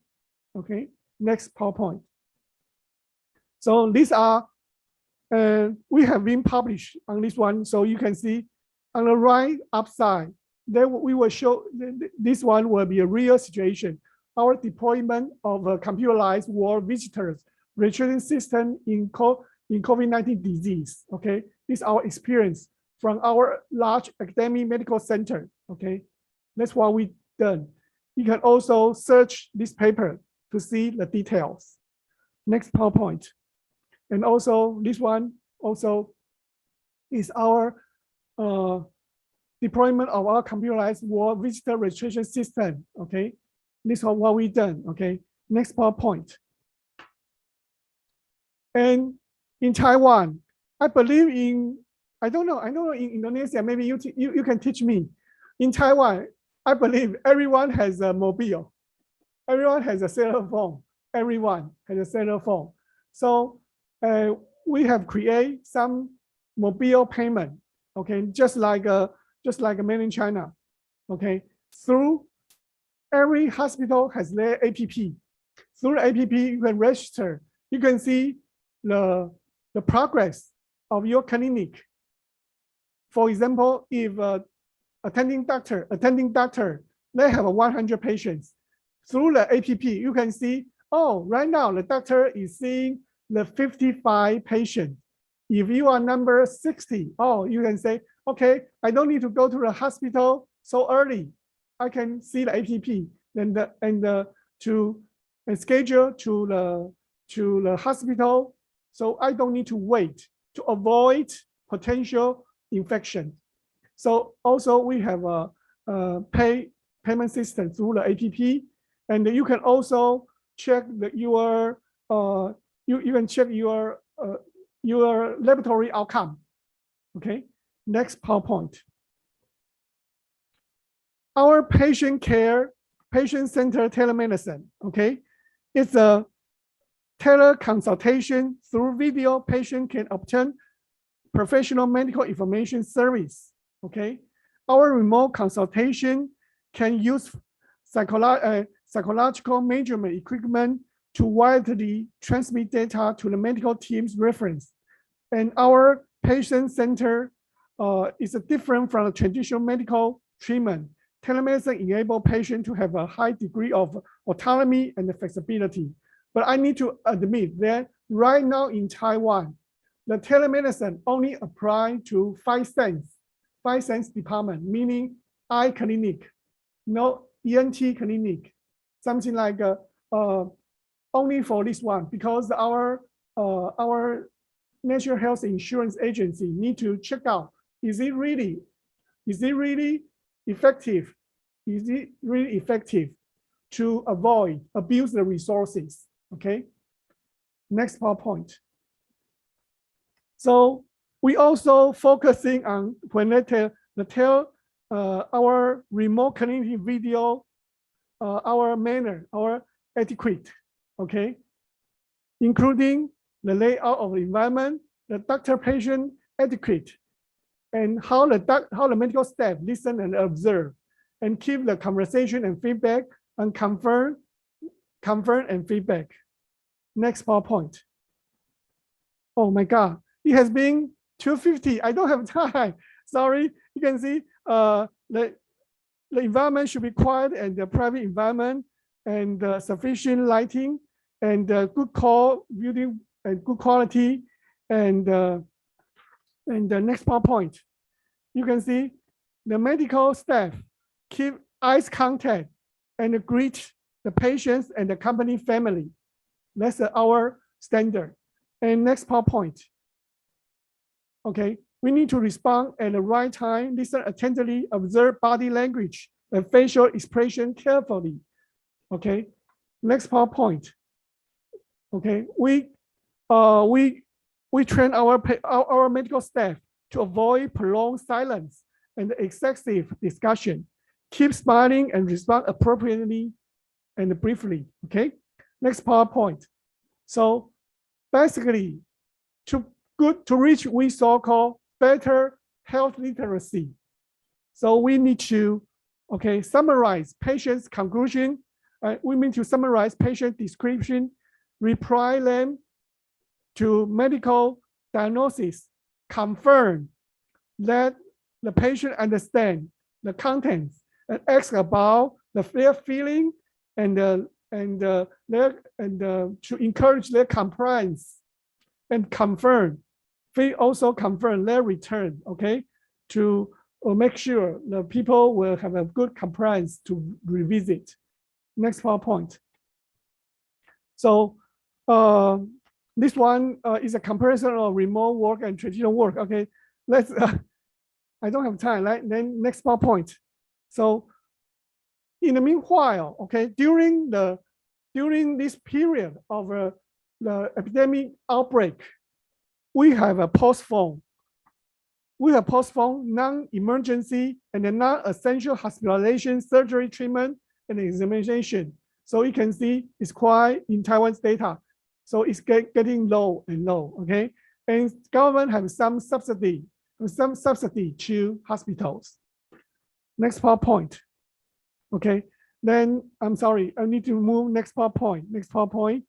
Okay, next PowerPoint. So these are, we have been published on this one. So you can see on the right upside, then we will show, this one will be a real situation. Our deployment of a computerized ward visitors registration system in COVID-19 disease. Okay, this is our experience from our large academic medical center. Okay, that's what we done. You can also search this paper to see the details. Next PowerPoint. And also this one also is our deployment of our computerized ward visitor registration system. Okay, this is what we done. Okay, next PowerPoint. And in Taiwan, I believe in, I know in Indonesia, maybe you can teach me. In Taiwan, I believe everyone has a mobile. Everyone has a cell phone. Everyone has a cell phone. So we have created some mobile payment. Okay, just like a made in China. Okay, through every hospital has their app. Through the app, you can register. You can see the progress of your clinic. For example, if attending doctor, they have 100 patients. Through the app, you can see, oh, right now the doctor is seeing the 55 patients. If you are number 60, oh, you can say, okay, I don't need to go to the hospital so early. I can see the app and to and scheduled to the hospital, so I don't need to wait to avoid potential infection. So also we have a payment system through the app, and you can also check your you can check your laboratory outcome. Okay, next PowerPoint. Our patient-centered telemedicine. Okay, it's a teleconsultation through video. Patient can obtain professional medical information service. Okay, our remote consultation can use psychological measurement equipment to widely transmit data to the medical team's reference. And our patient center is different from the traditional medical treatment. Telemedicine enables patients to have a high degree of autonomy and flexibility. But I need to admit that right now in Taiwan, the telemedicine only applies to 5 sense department, meaning eye clinic, no ENT clinic, something like only for this one, because our National Health Insurance Agency need to check out, is it really effective? Is it really effective to avoid abuse the resources? Okay, next PowerPoint. So we also focusing on when they tell our remote clinic video, our manner, our etiquette, okay, including the layout of the environment, the doctor-patient etiquette, and how the medical staff listen and observe, and keep the conversation and feedback, and confirm and feedback. Next PowerPoint. Oh my God, it has been 2:50. I don't have time. Sorry. You can see the environment should be quiet and the private environment, and sufficient lighting, and good building and good quality, and the next PowerPoint. You can see the medical staff keep eye contact and greet the patients and the company family. That's our standard. And next PowerPoint. Okay, we need to respond at the right time, listen attentively, observe body language and facial expression carefully. Okay, next PowerPoint. Okay, we train our medical staff to avoid prolonged silence and excessive discussion. Keep smiling and respond appropriately and briefly. Okay, next PowerPoint. So basically, to reach we so-called better health literacy. So we need to summarize patient's conclusion. We need to summarize patient description, reply them to medical diagnosis, confirm that the patient understand the contents, and ask about their feeling and to encourage their compliance, and confirm. We also confirm their return, okay, to make sure the people will have a good compliance to revisit. Next PowerPoint. So this one is a comparison of remote work and traditional work. Okay, let's. I don't have time. Right? Then next PowerPoint. So in the meanwhile, okay, during this period of the epidemic outbreak, we have postponed non-emergency and non-essential hospitalization, surgery, treatment, and examination. So you can see it's quite in Taiwan's data. So it's getting low and low, okay? And government has some subsidy to hospitals. Next PowerPoint, okay? Then, I'm sorry, I need to move next PowerPoint. Next PowerPoint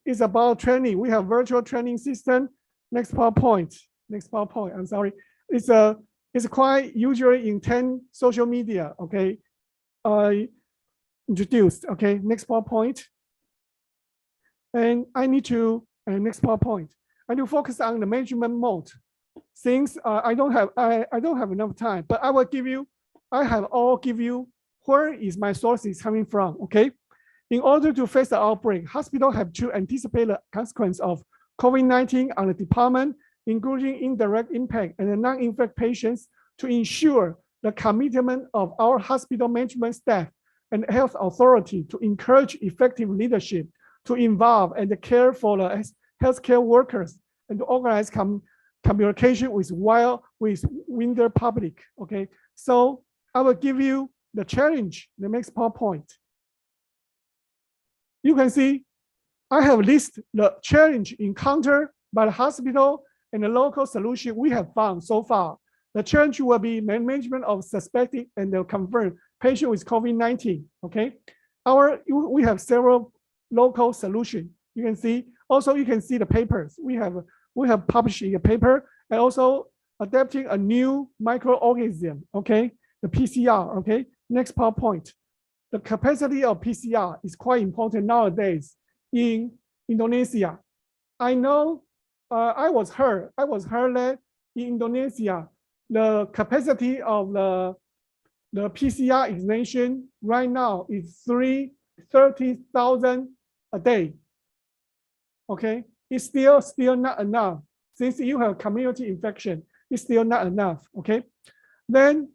is about training. We have virtual training system. Next PowerPoint, I'm sorry. It's quite usually in 10 social media, okay? Introduced, okay? Next PowerPoint. And I need to, next PowerPoint. I need to focus on the management mode. Since I don't have enough time, but I will give you, I have all give you where is my sources coming from, okay? In order to face the outbreak, hospitals have to anticipate the consequence of COVID-19 on the department, including indirect impact and the non-infected patients, to ensure the commitment of our hospital management staff and health authority to encourage effective leadership, to involve and care for the healthcare workers, and to organize communication with wider public. Okay, so I will give you the challenge, the next PowerPoint. You can see I have listed the challenge encountered by the hospital and the local solution we have found so far. The challenge will be management of suspected and confirmed patient with COVID-19. Okay, we have several local solutions. You can see. Also, you can see the papers we have published in a paper, and also adapting a new microorganism. Okay, the PCR. Okay, next PowerPoint. The capacity of PCR is quite important nowadays in Indonesia. I know I was heard that in Indonesia, the capacity of the PCR examination right now is 30,000 a day. Okay, it's still not enough. Since you have community infection, it's still not enough. Okay, then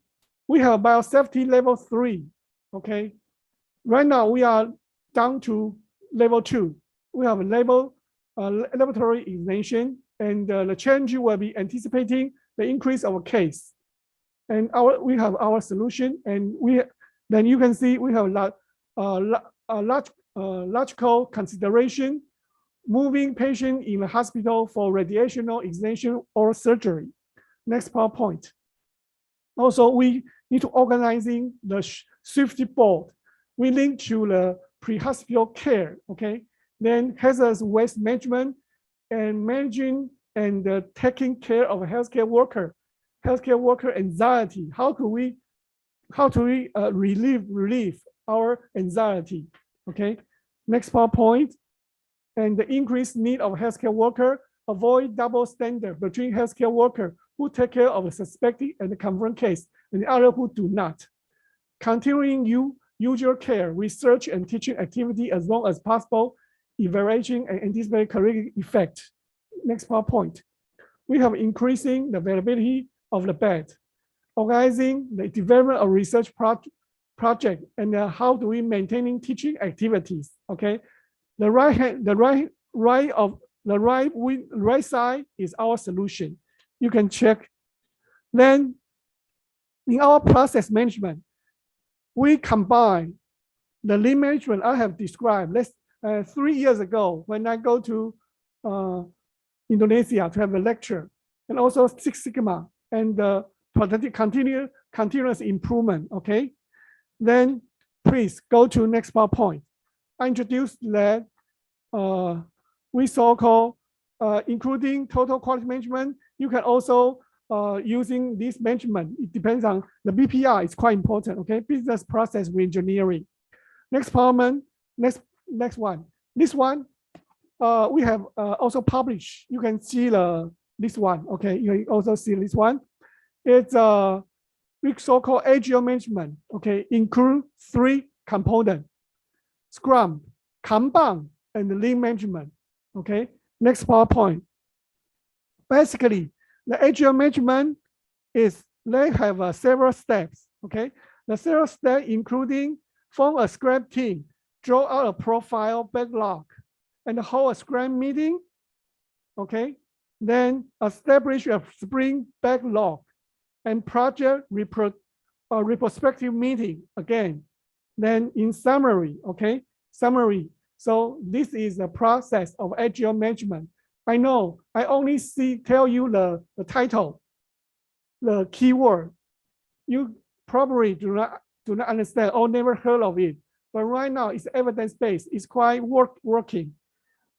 we have biosafety level 3. Okay, right now we are down to level 2. We have a laboratory examination, and the challenge will be anticipating the increase of a case. And we have our solution, and then you can see we have logical consideration, moving patient in the hospital for radiational examination or surgery. Next PowerPoint. Also, we need to organizing the safety board. We link to the pre-hospital care. Okay, then hazardous waste management and managing and taking care of healthcare worker anxiety. How do we relieve our anxiety? Okay, next PowerPoint. And the increased need of healthcare worker, avoid double standard between healthcare worker who take care of the suspected and the confirmed case and the other who do not. Continuing usual care, research and teaching activity as long as possible, evaluating and anticipate career effect. Next PowerPoint. We have increasing the availability of the bed, organizing the development of research project, and how do we maintaining teaching activities. Okay, the right side is our solution. You can check. Then in our process management, we combine the lean management I have described 3 years ago when I go to Indonesia to have a lecture, and also Six Sigma and continuous improvement. Okay, then please go to next PowerPoint. I introduced that we so-called including total quality management. You can also using this management. It depends on the BPR. It's quite important. Okay, business process reengineering. Next PowerPoint. Next one. This one we have also published. You can see this one. Okay, you can also see this one. It's we so-called agile management. Okay, include 3 components: Scrum, Kanban, and lean management. Okay, next PowerPoint. Basically, the agile management is they have several steps. Okay, the several steps including form a Scrum team, draw out a profile backlog, and hold a Scrum meeting. Okay, then establish a sprint backlog and project retrospective meeting again. Then in summary, okay, summary. So this is the process of agile management. I know I only tell you the title, the keyword. You probably do not understand or never heard of it. But right now it's evidence-based. It's quite working.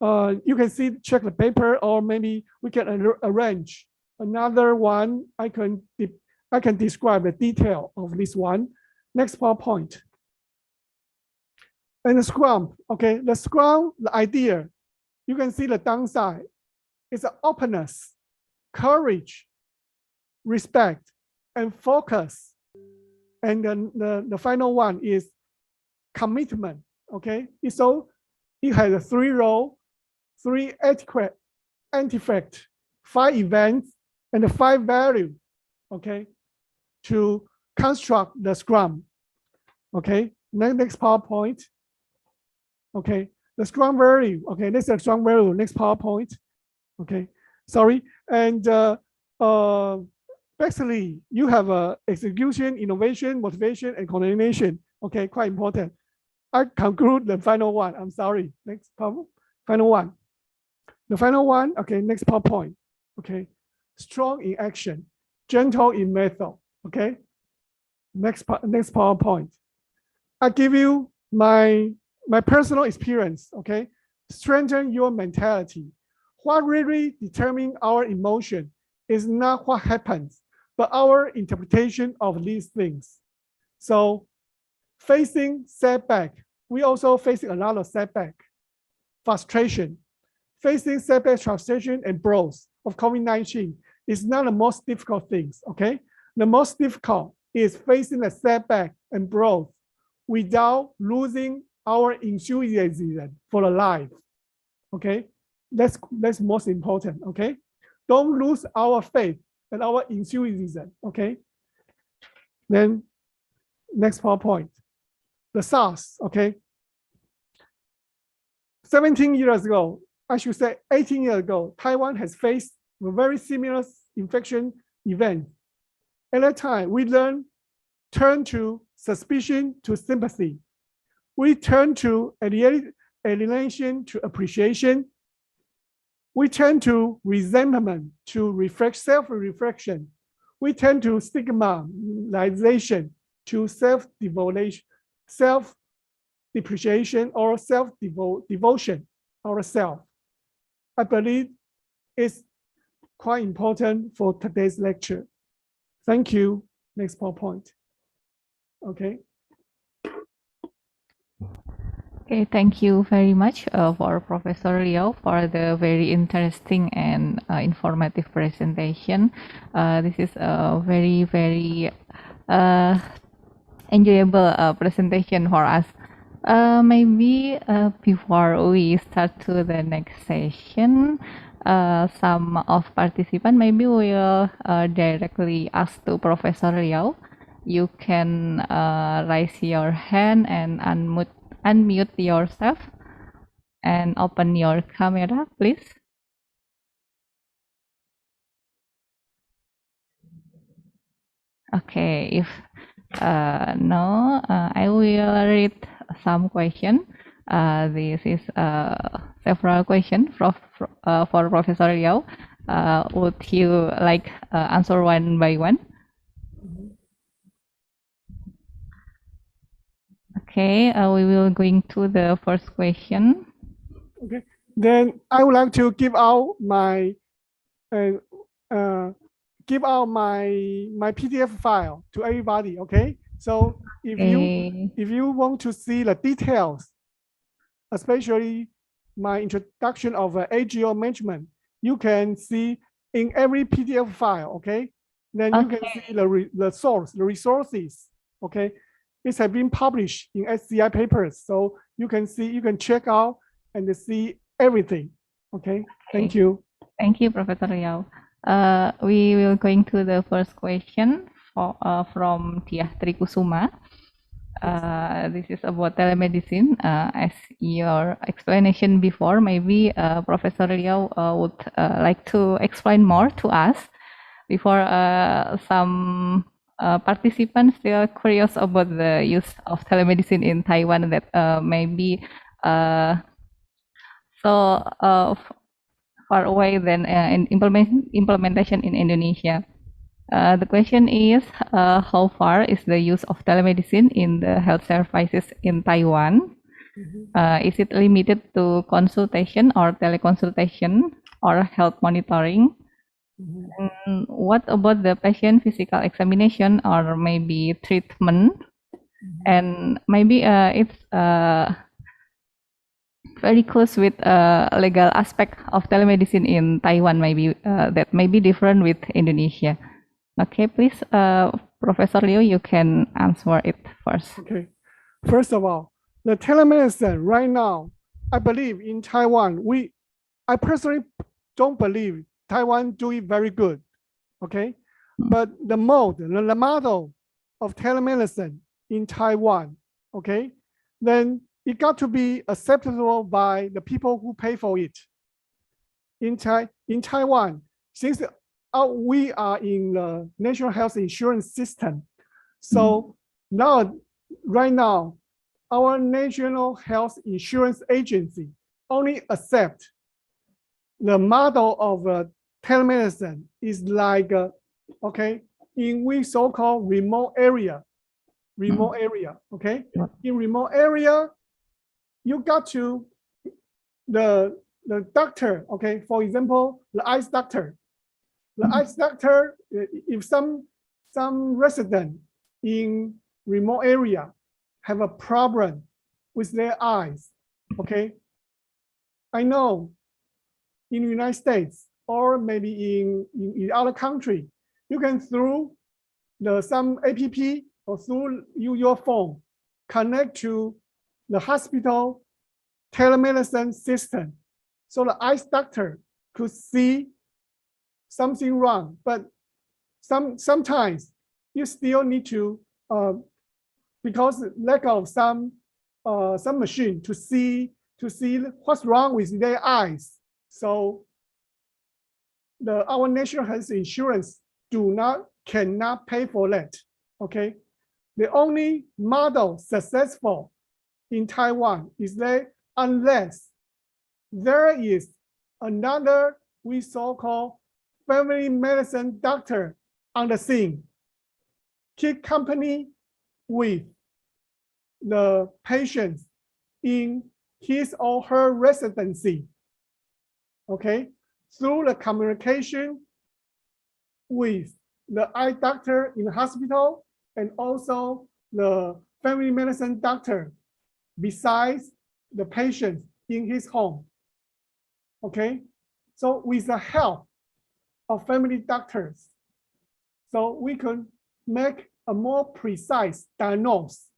You can check the paper, or maybe we can arrange another one. I can describe the detail of this one. Next PowerPoint. And the Scrum, okay, the Scrum, the idea, you can see the downside. It's openness, courage, respect, and focus. And then the final one is commitment. Okay, it has a 3 row, 3 etiquette, artifact, 5 events, and 5 value. Okay, to construct the Scrum. Okay, next PowerPoint. Okay, the Scrum value. Okay, this is a Scrum value. Next PowerPoint. Okay, sorry. And basically, you have execution, innovation, motivation, and coordination. Okay, quite important. I conclude the final one. I'm sorry. Next PowerPoint. Final one. The final one. Okay, next PowerPoint. Okay, strong in action, gentle in method. Okay, next PowerPoint. I give you my personal experience. Okay, strengthen your mentality. What really determines our emotion is not what happens, but our interpretation of these things. So facing setback, we also facing a lot of setback, frustration. Facing setback, frustration, and growth of COVID-19 is not the most difficult things, okay? The most difficult is facing the setback and growth without losing our enthusiasm for the life, okay? That's most important, okay? Don't lose our faith and our enthusiasm, okay? Then next PowerPoint, the SARS, okay? 17 years ago, I should say 18 years ago, Taiwan has faced a very similar infection event. At that time, we turn to suspicion to sympathy. We turn to alienation to appreciation. We turn to resentment to self-reflection. We turn to stigmatization to self-depreciation or self-devotion ourselves. I believe it's quite important for today's lecture. Thank you. Next PowerPoint. Okay. Okay, thank you very much for Professor Liao for the very interesting and informative presentation. This is a very, very enjoyable presentation for us. Maybe before we start to the next session, some of participants maybe will directly ask to Professor Liao. You can raise your hand and unmute yourself and open your camera, please. Okay, if no, I will read some question. This is several questions for Professor Liao. Would you like answer one by one? Okay, we will going to the first question. Okay, then I would like to give out my PDF file to everybody. Okay, so if you want to see the details, especially my introduction of AGO management, you can see in every PDF file. Okay, then you can see the source, the resources. Okay, it has been published in SCI papers, so you can check out and see everything. Okay, thank you. Thank you, Professor Liao. We will going to the first question from Tia Trikusuma. This is about telemedicine. As your explanation before, maybe Professor Liao would like to explain more to us before some participants still curious about the use of telemedicine in Taiwan that maybe so far away than in implementation in Indonesia. The question is, how far is the use of telemedicine in the health services in Taiwan? Is it limited to consultation or teleconsultation or health monitoring? And what about the patient physical examination or maybe treatment? And maybe it's very close with legal aspect of telemedicine in Taiwan, maybe that may be different with Indonesia. Okay, please, Professor Liu, you can answer it first. Okay, first of all, the telemedicine right now, I believe in Taiwan, I personally don't believe Taiwan do it very good, okay? But the model of telemedicine in Taiwan, okay, then it got to be acceptable by the people who pay for it. In Taiwan, since we are in the national health insurance system, so now, right now, our national health insurance agency only accept the model of telemedicine is like, okay, in we so-called remote area, okay? In remote area, you got to the doctor, okay? For example, the eyes doctor. The eyes doctor, if some resident in remote area have a problem with their eyes, okay? I know in the United States or maybe in other country, you can through some app or through your phone connect to the hospital telemedicine system. So the eyes doctor could see something wrong, but sometimes you still need to, because lack of some machine to see what's wrong with their eyes. So our national health insurance cannot pay for that. Okay, the only model successful in Taiwan is that unless there is another we so-called family medicine doctor on the scene, keep company with the patients in his or her residency, okay, through the communication with the eye doctor in the hospital and also the family medicine doctor besides the patient in his home, okay? So with the help of family doctors, so we can make a more precise diagnosis.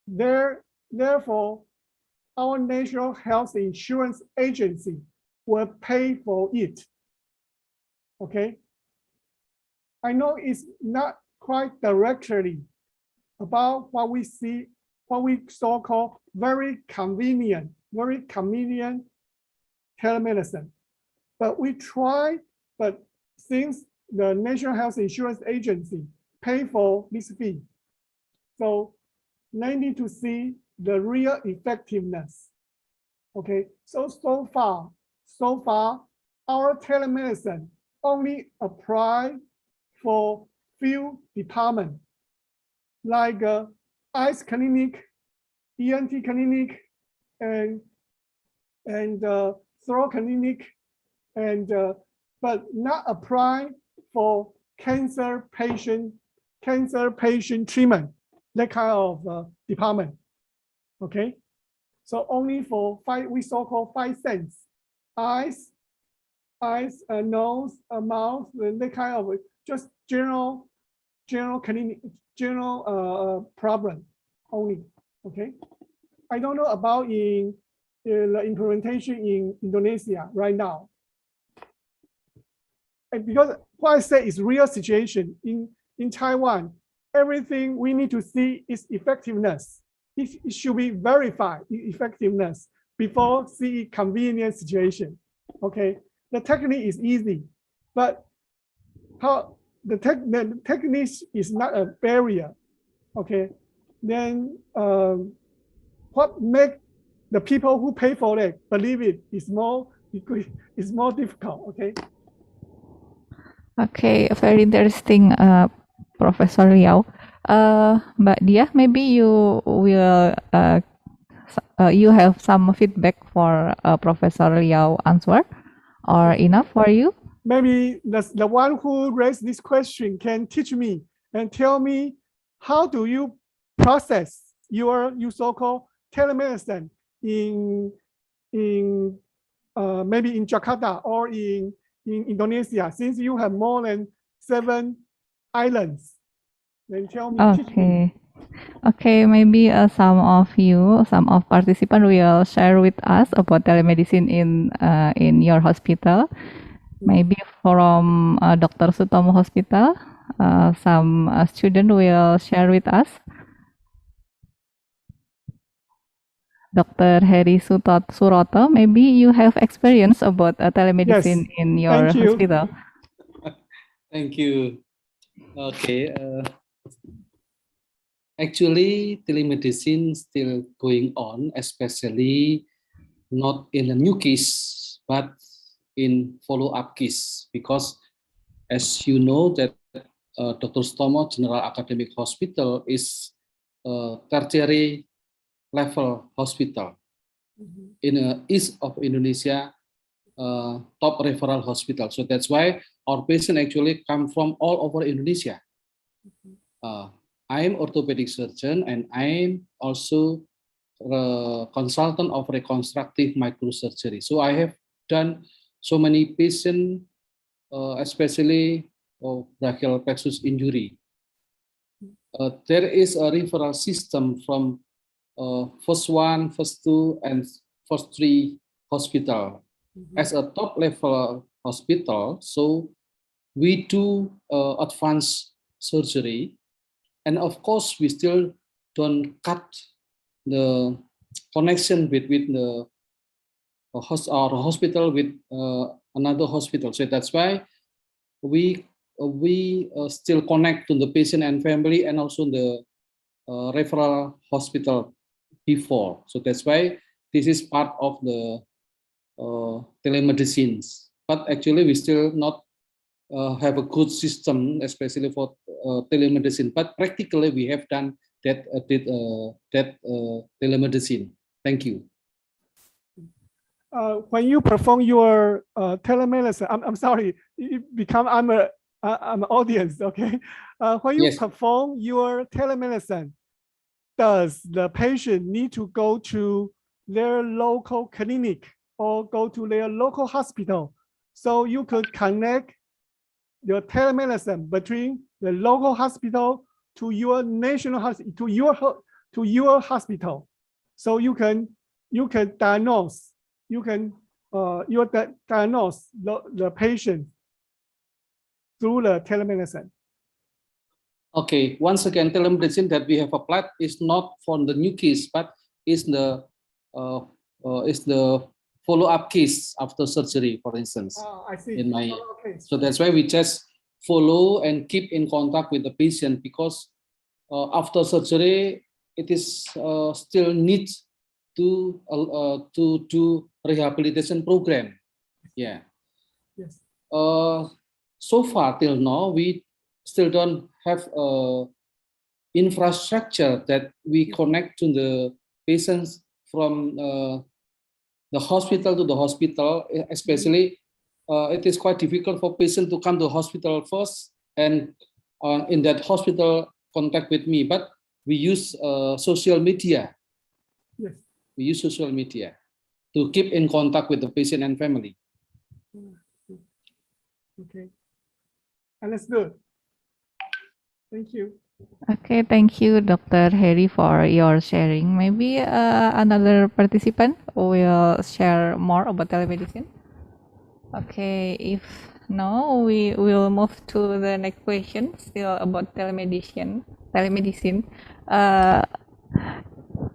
Therefore, our National Health Insurance Agency will pay for it. Okay. I know it's not quite directly about what we see, what we so-called very convenient telemedicine. But we try, but since the National Health Insurance Agency pay for this fee, so they need to see the real effectiveness. Okay, so far, our telemedicine only apply for few departments like eyes clinic, ENT clinic, and throat clinic, and but not apply for cancer patient treatment, that kind of department. Okay, so only for we so-called 5 sense: eyes, nose, mouth, and that kind of just general clinic, problem only. Okay, I don't know about in the implementation in Indonesia right now. And because what I say is real situation in Taiwan, everything we need to see is effectiveness. It should be verified effectiveness before see convenient situation. Okay, the technique is easy, but how the technique is not a barrier. Okay, then what make the people who pay for it believe it is more difficult. Okay. Okay, very interesting, Professor Liao. Mbak Diah, maybe you will you have some feedback for Professor Liao answer, or enough for you? Maybe the one who raised this question can teach me and tell me how do you process your so-called telemedicine in maybe in Jakarta or in Indonesia, since you have more than 7 islands. Then tell me. Okay. Okay, maybe some of participants will share with us about telemedicine in your hospital. Maybe from Dr. Sutomo Hospital, some student will share with us. Dr. Heri Suroto, maybe you have experience about telemedicine Yes, in your thank you. hospital. Thank you. Okay. Actually, telemedicine still going on, especially not in a new case, but in follow-up case, because as you know that Dr. Stomo General Academic Hospital is a tertiary level hospital in east of Indonesia, top referral hospital. So that's why our patient actually come from all over Indonesia. I'm orthopedic surgeon and I'm also a consultant of reconstructive microsurgery. So I have done so many patients, especially brachial plexus injury. There is a referral system from first one, first two, and first three hospital. As a top level hospital, so we do advanced surgery, and of course we still don't cut the connection between the hospital with another hospital. So that's why we still connect to the patient and family, and also the referral hospital before. So that's why this is part of the telemedicine. But actually, we still not have a good system, especially for telemedicine. But practically, we have done that telemedicine. Thank you. When you perform your telemedicine, I'm sorry, I'm an audience, okay? When you Yes. perform your telemedicine, does the patient need to go to their local clinic or go to their local hospital? So you could connect your telemedicine between the local hospital to your national hospital, to your hospital. So you can diagnose, diagnose the patient through the telemedicine. Okay, once again, telemedicine that we have applied is not for the new case, but is the follow-up case after surgery, for instance. I see. In my so that's why we just follow and keep in contact with the patient, because after surgery it is still needs to do rehabilitation program. Yeah. Yes. So far till now we still don't have infrastructure that we connect to the patients from the hospital to the hospital, especially it is quite difficult for patients to come to hospital first and in that hospital contact with me, but we use social media. Yes. We use social media to keep in contact with the patient and family. Okay. Understood. Thank you. Okay, thank you, Dr. Heri, for your sharing. Maybe another participant will share more about telemedicine. Okay, if no, we will move to the next question, still about telemedicine.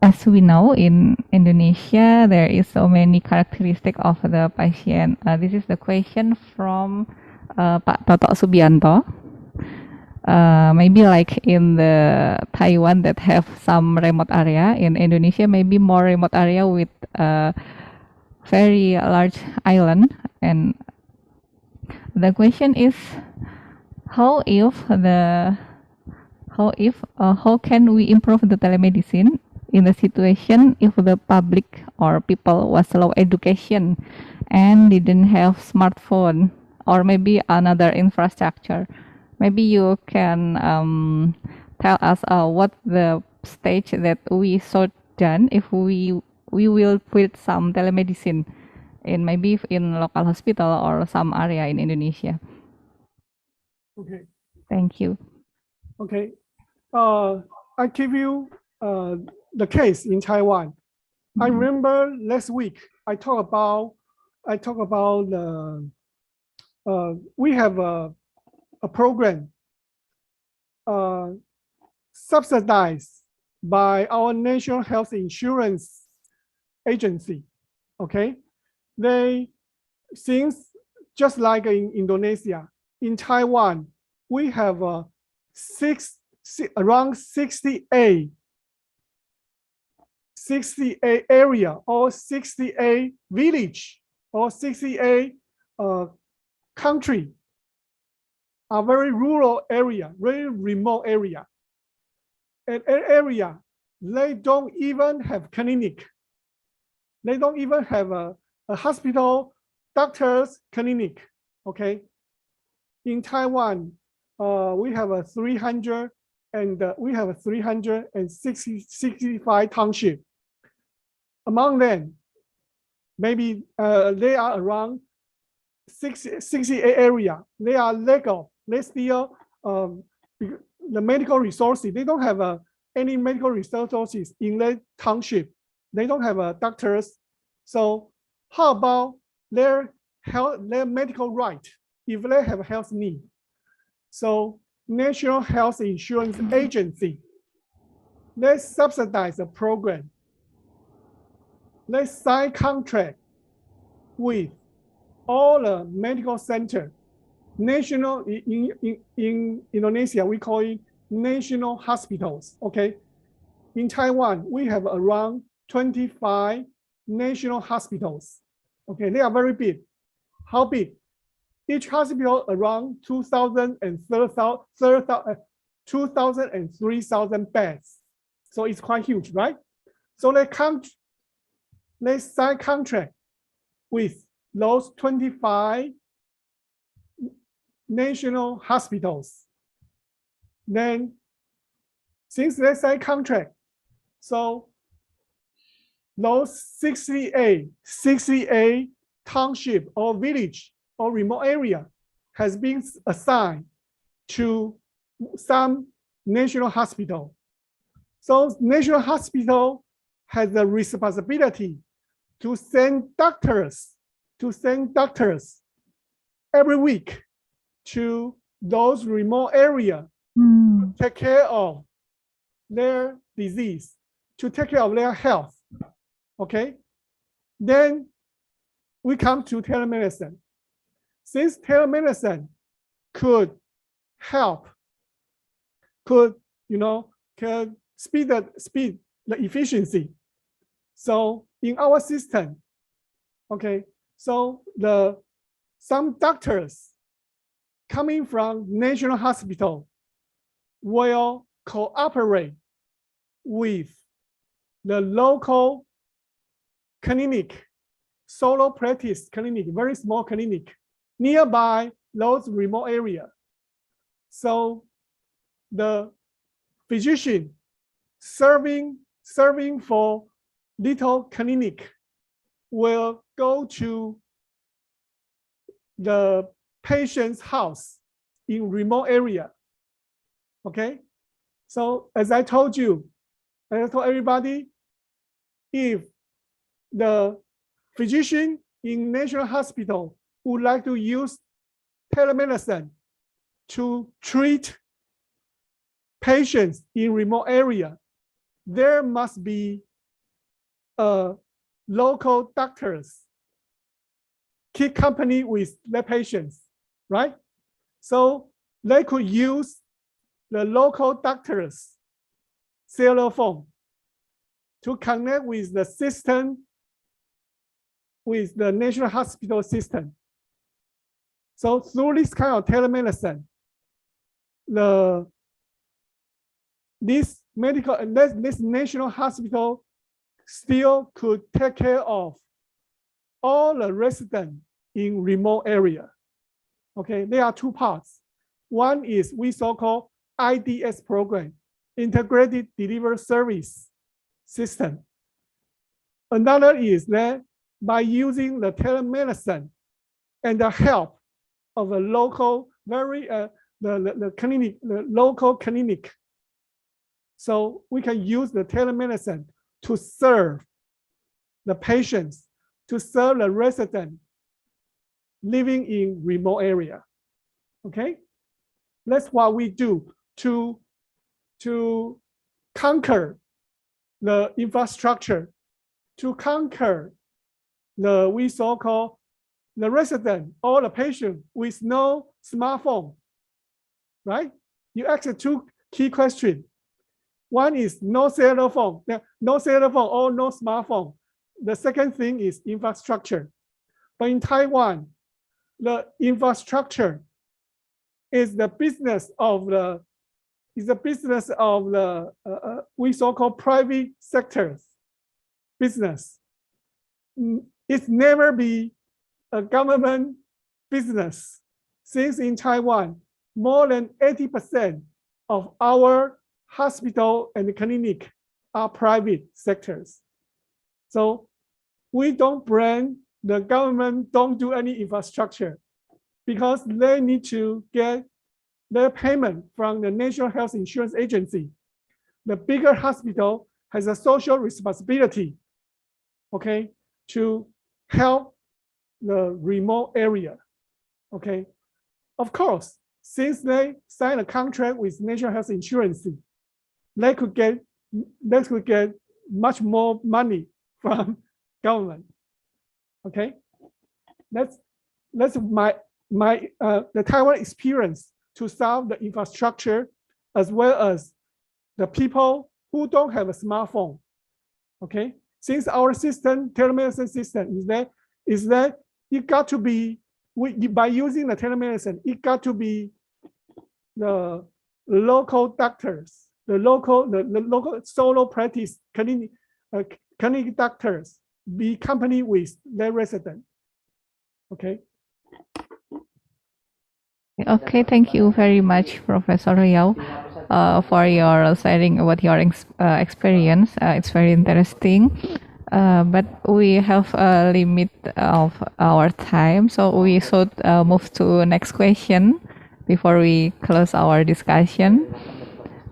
As we know, in Indonesia, there is so many characteristics of the patient. This is the question from Pak Toto Subianto. Maybe like in the Taiwan that have some remote area, in Indonesia maybe more remote area with very large island. And the question is, how can we improve the telemedicine in the situation if the public or people was low education and didn't have smartphone or maybe another infrastructure? Maybe you can tell us what the stage that we should done if we will put some telemedicine in maybe in local hospital or some area in Indonesia. Okay. Thank you. Okay. I give you the case in Taiwan. I remember last week I talk about the we have a program subsidized by our National Health Insurance Agency. Okay, they since just like in Indonesia, in Taiwan, we have around 68 area or 68 village or 68 country, a very rural area, very remote area. An area, they don't even have clinic. They don't even have a hospital, doctors, clinic, okay? In Taiwan, we have a 365 township. Among them, maybe they are around 68 area. They are legal. They still the medical resources. They don't have any medical resources in their township. They don't have doctors. So how about their medical right if they have a health need? So National Health Insurance Agency, they subsidize the program. They sign contract with all the medical center, national in Indonesia, we call it national hospitals, okay? In Taiwan, we have around 25 national hospitals, okay? They are very big. How big? Each hospital around 2,000 and 3,000 beds. So it's quite huge, right? So they sign contract with those 25 national hospitals. Then, since they sign contract, so those 68 township or village or remote area has been assigned to some national hospital. So national hospital has the responsibility to send doctors every week to those remote areas to take care of their disease, to take care of their health. Okay? Then we come to telemedicine. Since telemedicine could help, could speed the efficiency. So in our system, okay, so some doctors coming from national hospital will cooperate with the local clinic, solo practice clinic, very small clinic nearby those remote area. So the physician serving for little clinic will go to the patient's house in remote area. Okay, so as I told everybody, if the physician in national hospital would like to use telemedicine to treat patients in remote area, there must be local doctors keep company with their patients, right? So they could use the local doctors' cellular phone to connect with the system, with the national hospital system. So through this kind of telemedicine, this national hospital still could take care of all the residents in remote area. Okay, there are two parts. One is we so-called IDS program, Integrated Delivery Service System. Another is that by using the telemedicine and the help of a local, the local clinic, So we can use the telemedicine to serve the patients, to serve the resident living in remote area. Okay, that's what we do to conquer the infrastructure, to conquer the we so-called the resident or the patient with no smartphone, right? You asked two key questions. One is no cell phone, no cell phone or no smartphone. The second thing is infrastructure. But in Taiwan, the infrastructure is the business of the we so-called private sectors business. It's never be a government business. Since in Taiwan, more than 80% of our hospital and clinic are private sectors. So we don't blame the government, don't do any infrastructure because they need to get their payment from the National Health Insurance Agency. The bigger hospital has a social responsibility, okay, to help the remote area, okay. Of course, since they signed a contract with National Health Insurance, they could get much more money from government, okay. That's the Taiwan experience to solve the infrastructure as well as the people who don't have a smartphone, okay. Since our system, telemedicine system is that it got to be, by using the telemedicine, it got to be the local doctors, the local solo practice clinic doctors be accompanied with their resident. Okay. Okay, thank you very much, Professor Liao, for your sharing about your experience. It's very interesting. But we have a limit of our time, so we should move to next question before we close our discussion.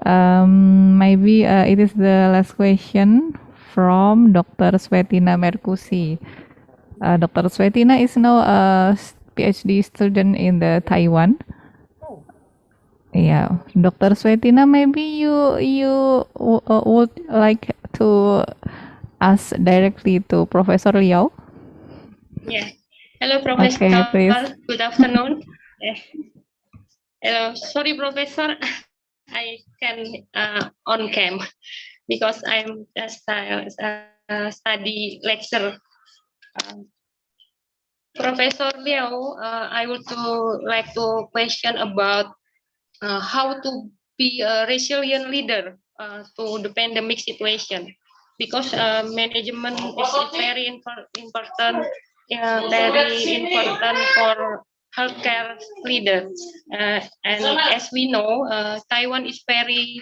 Maybe it is the last question from Dr. Svetina Merkusi. Dr. Svetina is now a PhD student in the Taiwan. Yeah, Dr. Svetina, maybe you would like to ask directly to Professor Liao. Yeah. Hello, Professor. Okay, please. Good afternoon. Hello. Sorry, Professor. I can on cam because I'm study lecture. Professor Liao, I would like to question about how to be a resilient leader to the pandemic situation, because management is very important, very important for healthcare leader. And as we know, Taiwan is very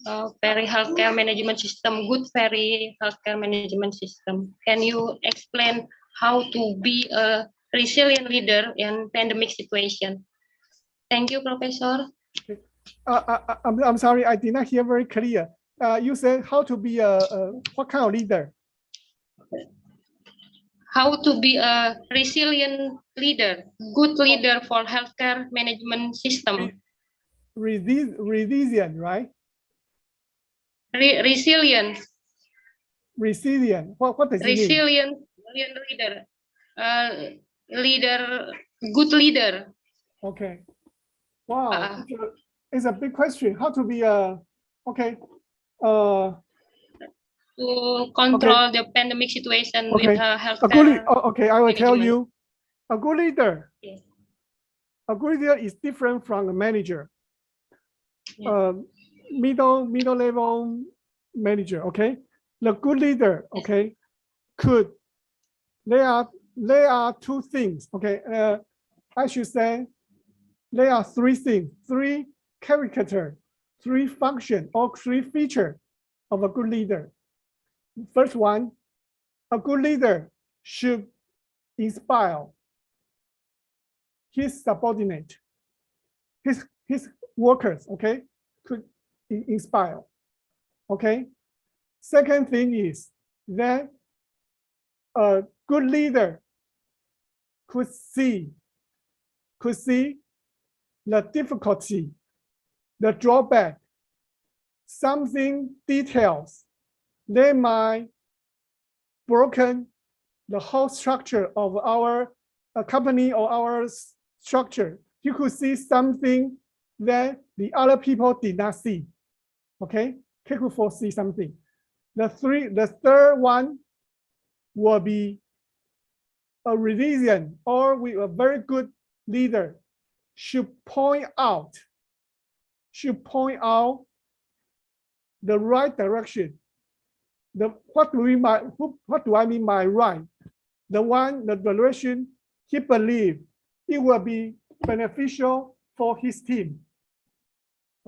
healthcare management system, very healthcare management system. Can you explain how to be a resilient leader in pandemic situation? Thank you, Professor. I'm sorry, I did not hear very clear. You said how to be what kind of leader? How to be a resilient leader, good leader for healthcare management system. Resilient, right? Resilient. Resilient. What does it mean? Resilient leader. Leader, good leader. Okay. Wow, it's a big question. How to be a okay. To control the pandemic situation with healthcare. Okay, I will tell you. A good leader. Yes. A good leader is different from a manager. Yes. Middle level manager. Okay, the good leader. Okay, could. There are two things. Okay, I should say there are three things, three character, three function, or three feature of a good leader. First one, a good leader should inspire his subordinate, his workers, okay, could inspire. Okay. Second thing is that a good leader could see the difficulty, the drawback, something details. They might broken the whole structure of our company or our structure. You could see something that the other people did not see. Okay, he could foresee something. The third one will be a resilient or with a very good leader should point out the right direction. What do I mean by right? The direction he believes it will be beneficial for his team.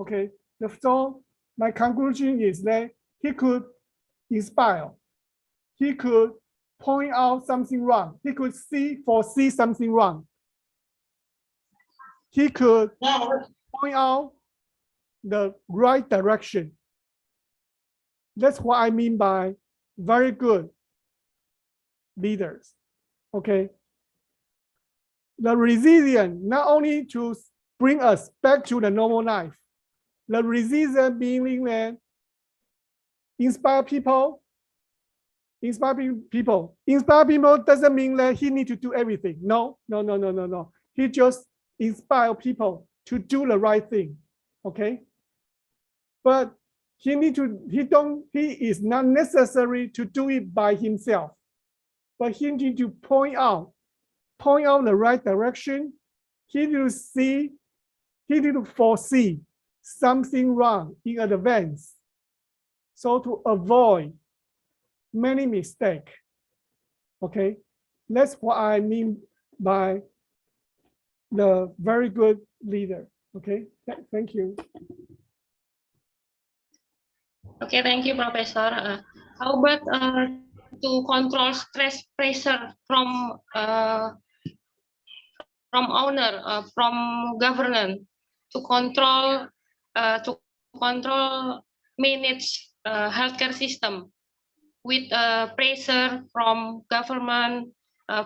Okay, so my conclusion is that he could inspire, he could point out something wrong, he could foresee something wrong. He could point out the right direction. That's what I mean by very good leaders. Okay. The resilience, not only to bring us back to the normal life, the resilience being that inspire people doesn't mean that he need to do everything. No. He just inspire people to do the right thing. Okay. But he is not necessary to do it by himself, but he need to point out the right direction. He need to foresee something wrong in advance, so to avoid many mistakes. Okay, that's what I mean by the very good leader. Okay, thank you. Okay, thank you, Professor. How about to control stress pressure from owner, from government, to control manage healthcare system with pressure from government,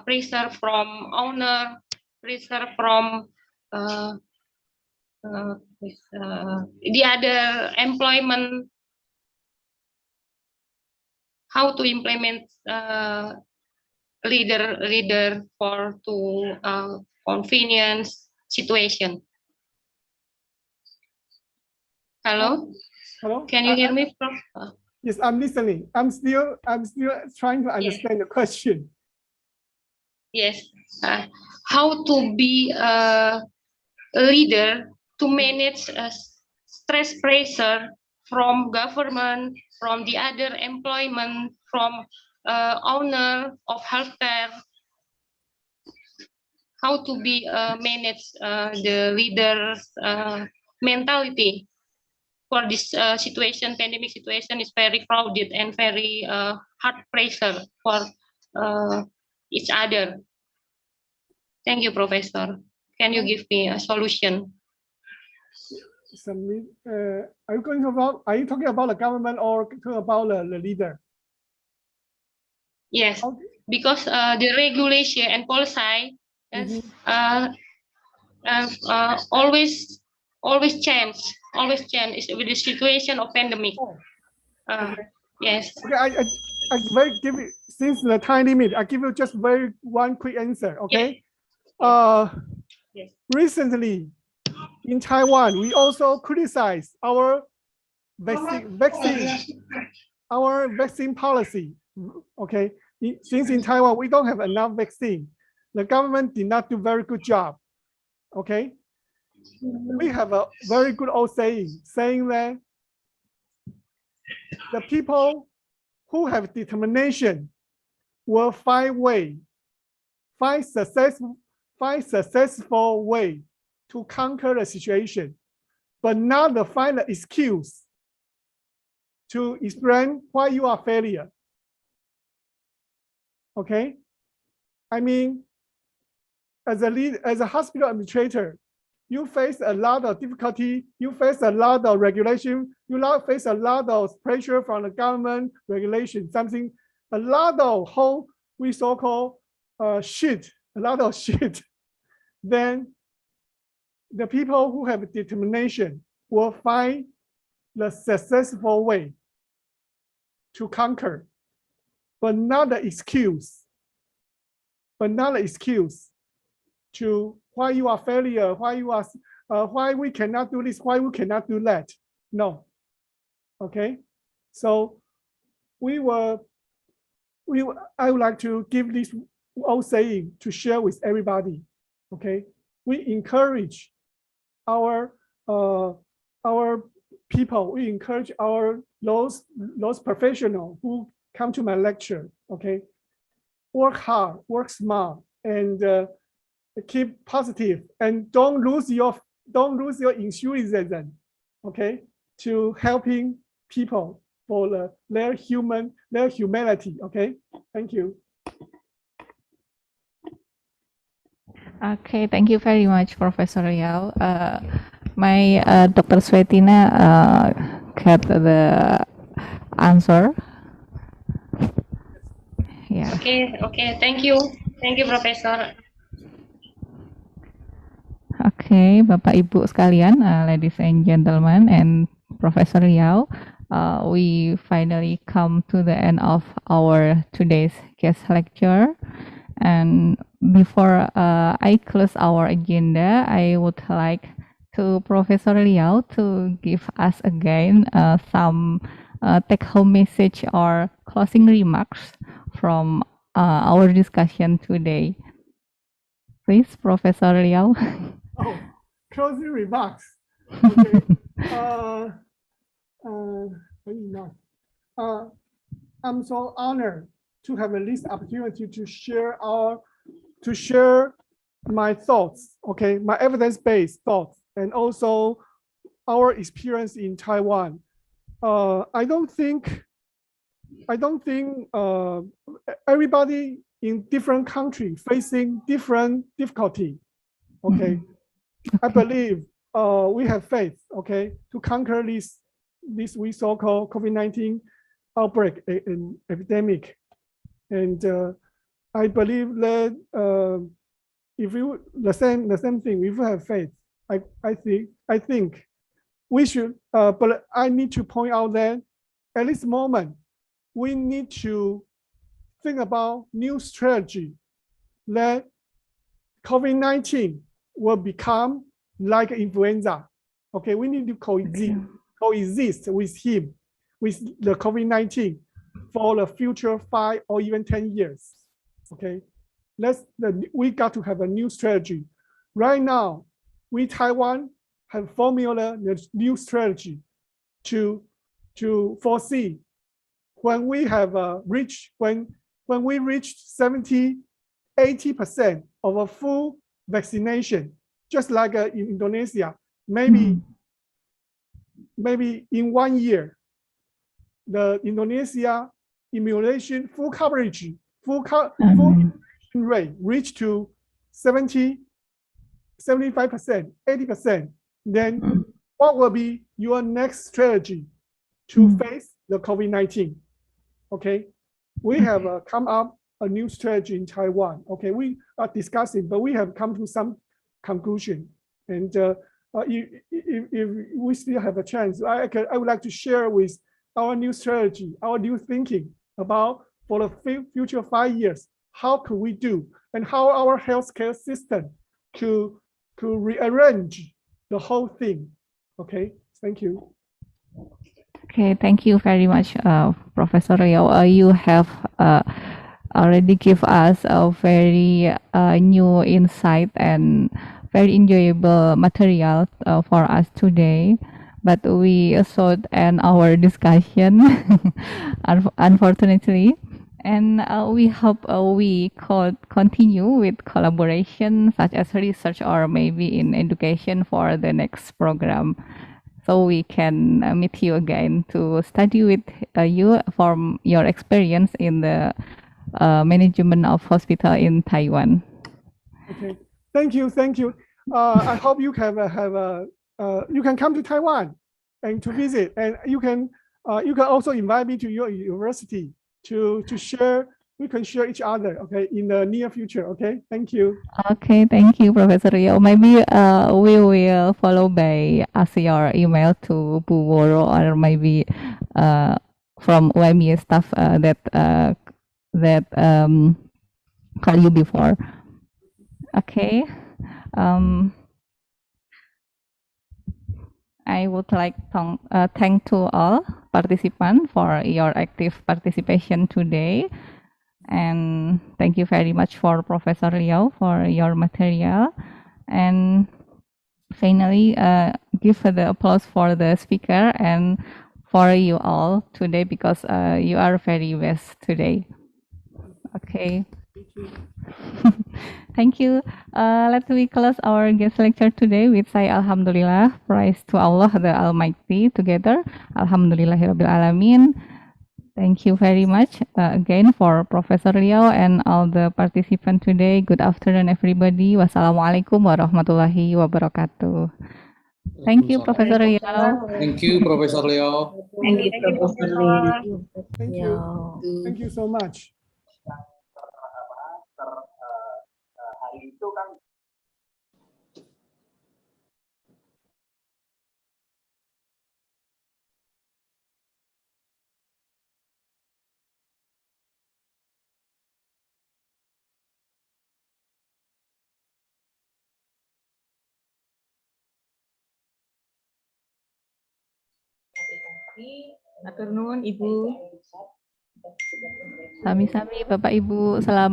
pressure from owner, pressure from the other employment. How to implement leader for convenience situation. Hello? Hello? Can you hear me, Prof? Yes, I'm listening. I'm still trying to understand the question. Yes. How to be a leader to manage stress pressure from government, from the other employment, from owner of healthcare. How to be manage the leader's mentality for this situation, pandemic situation is very crowded and very hard pressure for each other. Thank you, Professor. Can you give me a solution? Are you talking about the government or talking about the leader? Yes, okay. Because the regulation and policy is always change with the situation of pandemic. Okay. Yes. Okay, I give it, since the time limit, I give you just one quick answer. Okay. Yes. Recently in Taiwan, we also criticize our vaccine policy. Okay, since in Taiwan we don't have enough vaccine, the government did not do very good job. Okay, we have a very good old saying that the people who have determination will find successful way to conquer the situation, but not to find the excuse to explain why you are failure. Okay, I mean, as a hospital administrator, you face a lot of difficulty, you face a lot of regulation, face a lot of pressure from the government, regulation, something, a lot of whole, we so-called shit, a lot of shit, then the people who have determination will find the successful way to conquer, but not the excuse, to why you are failure, why we cannot do this, why we cannot do that. No. Okay. So I would like to give this old saying to share with everybody. Okay. We encourage our people, we encourage those professionals who come to my lecture. Okay. Work hard, work smart, and keep positive, and don't lose your enthusiasm, okay, to helping people for their humanity. Okay, thank you. Okay, thank you very much, Professor Riau. My Dr. Swetina got the answer. Yeah. Okay, thank you, Professor. Oke, Bapak Ibu sekalian, ladies and gentlemen, and Professor Riau, we finally come to the end of our today's guest lecture. And before I close our agenda, I would like to Professor Riau to give us again some take-home message or closing remarks from our discussion today. Please, Professor Riau. Oh, closing remarks. Okay. I'm so honored to have this opportunity to share my thoughts. Okay, my evidence-based thoughts, and also our experience in Taiwan. I don't think everybody in different countries facing different difficulty. Okay. I believe we have faith, okay, to conquer this we so-called COVID-19 outbreak and epidemic. And I believe that if we the same thing, if we have faith, I think we should. But I need to point out that at this moment we need to think about new strategy that COVID-19 will become like influenza. Okay, we need to coexist with the COVID-19 for the future 5 or even 10 years. Okay, we got to have a new strategy. Right now, we Taiwan have formulated the new strategy to foresee when we have when we reach 70–80% of a full vaccination, just like in Indonesia, maybe in 1 year, the Indonesia immunization full coverage, full rate reached to 70–75%, 80%. Then what will be your next strategy to face the COVID-19? Okay, we have come up a new strategy in Taiwan. Okay, we are discussing, but we have come to some conclusion. And if we still have a chance, I would like to share with our new strategy, our new thinking about for the future 5 years, how could we do, and how our healthcare system could rearrange the whole thing. Okay, thank you. Okay, thank you very much, Professor Riau. You have already give us a very new insight and very enjoyable material for us today. But we should end our discussion, unfortunately. And we hope we could continue with collaboration such as research or maybe in education for the next program. So we can meet you again to study with you from your experience in the management of hospital in Taiwan. Okay, thank you. I hope you can you can come to Taiwan and to visit, and you can also invite me to your university to share. We can share each other, okay, in the near future. Okay, thank you. Okay, thank you, Professor Rio. Maybe we will follow by ask your email to Bu Woro, or maybe from UMY staff that call you before. Okay. I would like to thank to all participants for your active participation today. And thank you very much for Professor Liao for your material. And finally, give the applause for the speaker and for you all today, because you are very best today. Okay. Thank you. Let me close our guest lecture today with say Alhamdulillah, praise to Allah the Almighty together. Alhamdulillahirabbil alamin. Thank you very much again for Professor Liao and all the participants today. Good afternoon, everybody. Wassalamualaikum warahmatullahi wabarakatuh. Thank you, Professor Liao. Thank you, Professor Leo. Thank you, Professor Lee. Thank you. Thank you so much. Matur nuwun Ibu. Sami-sami Bapak Ibu, selamat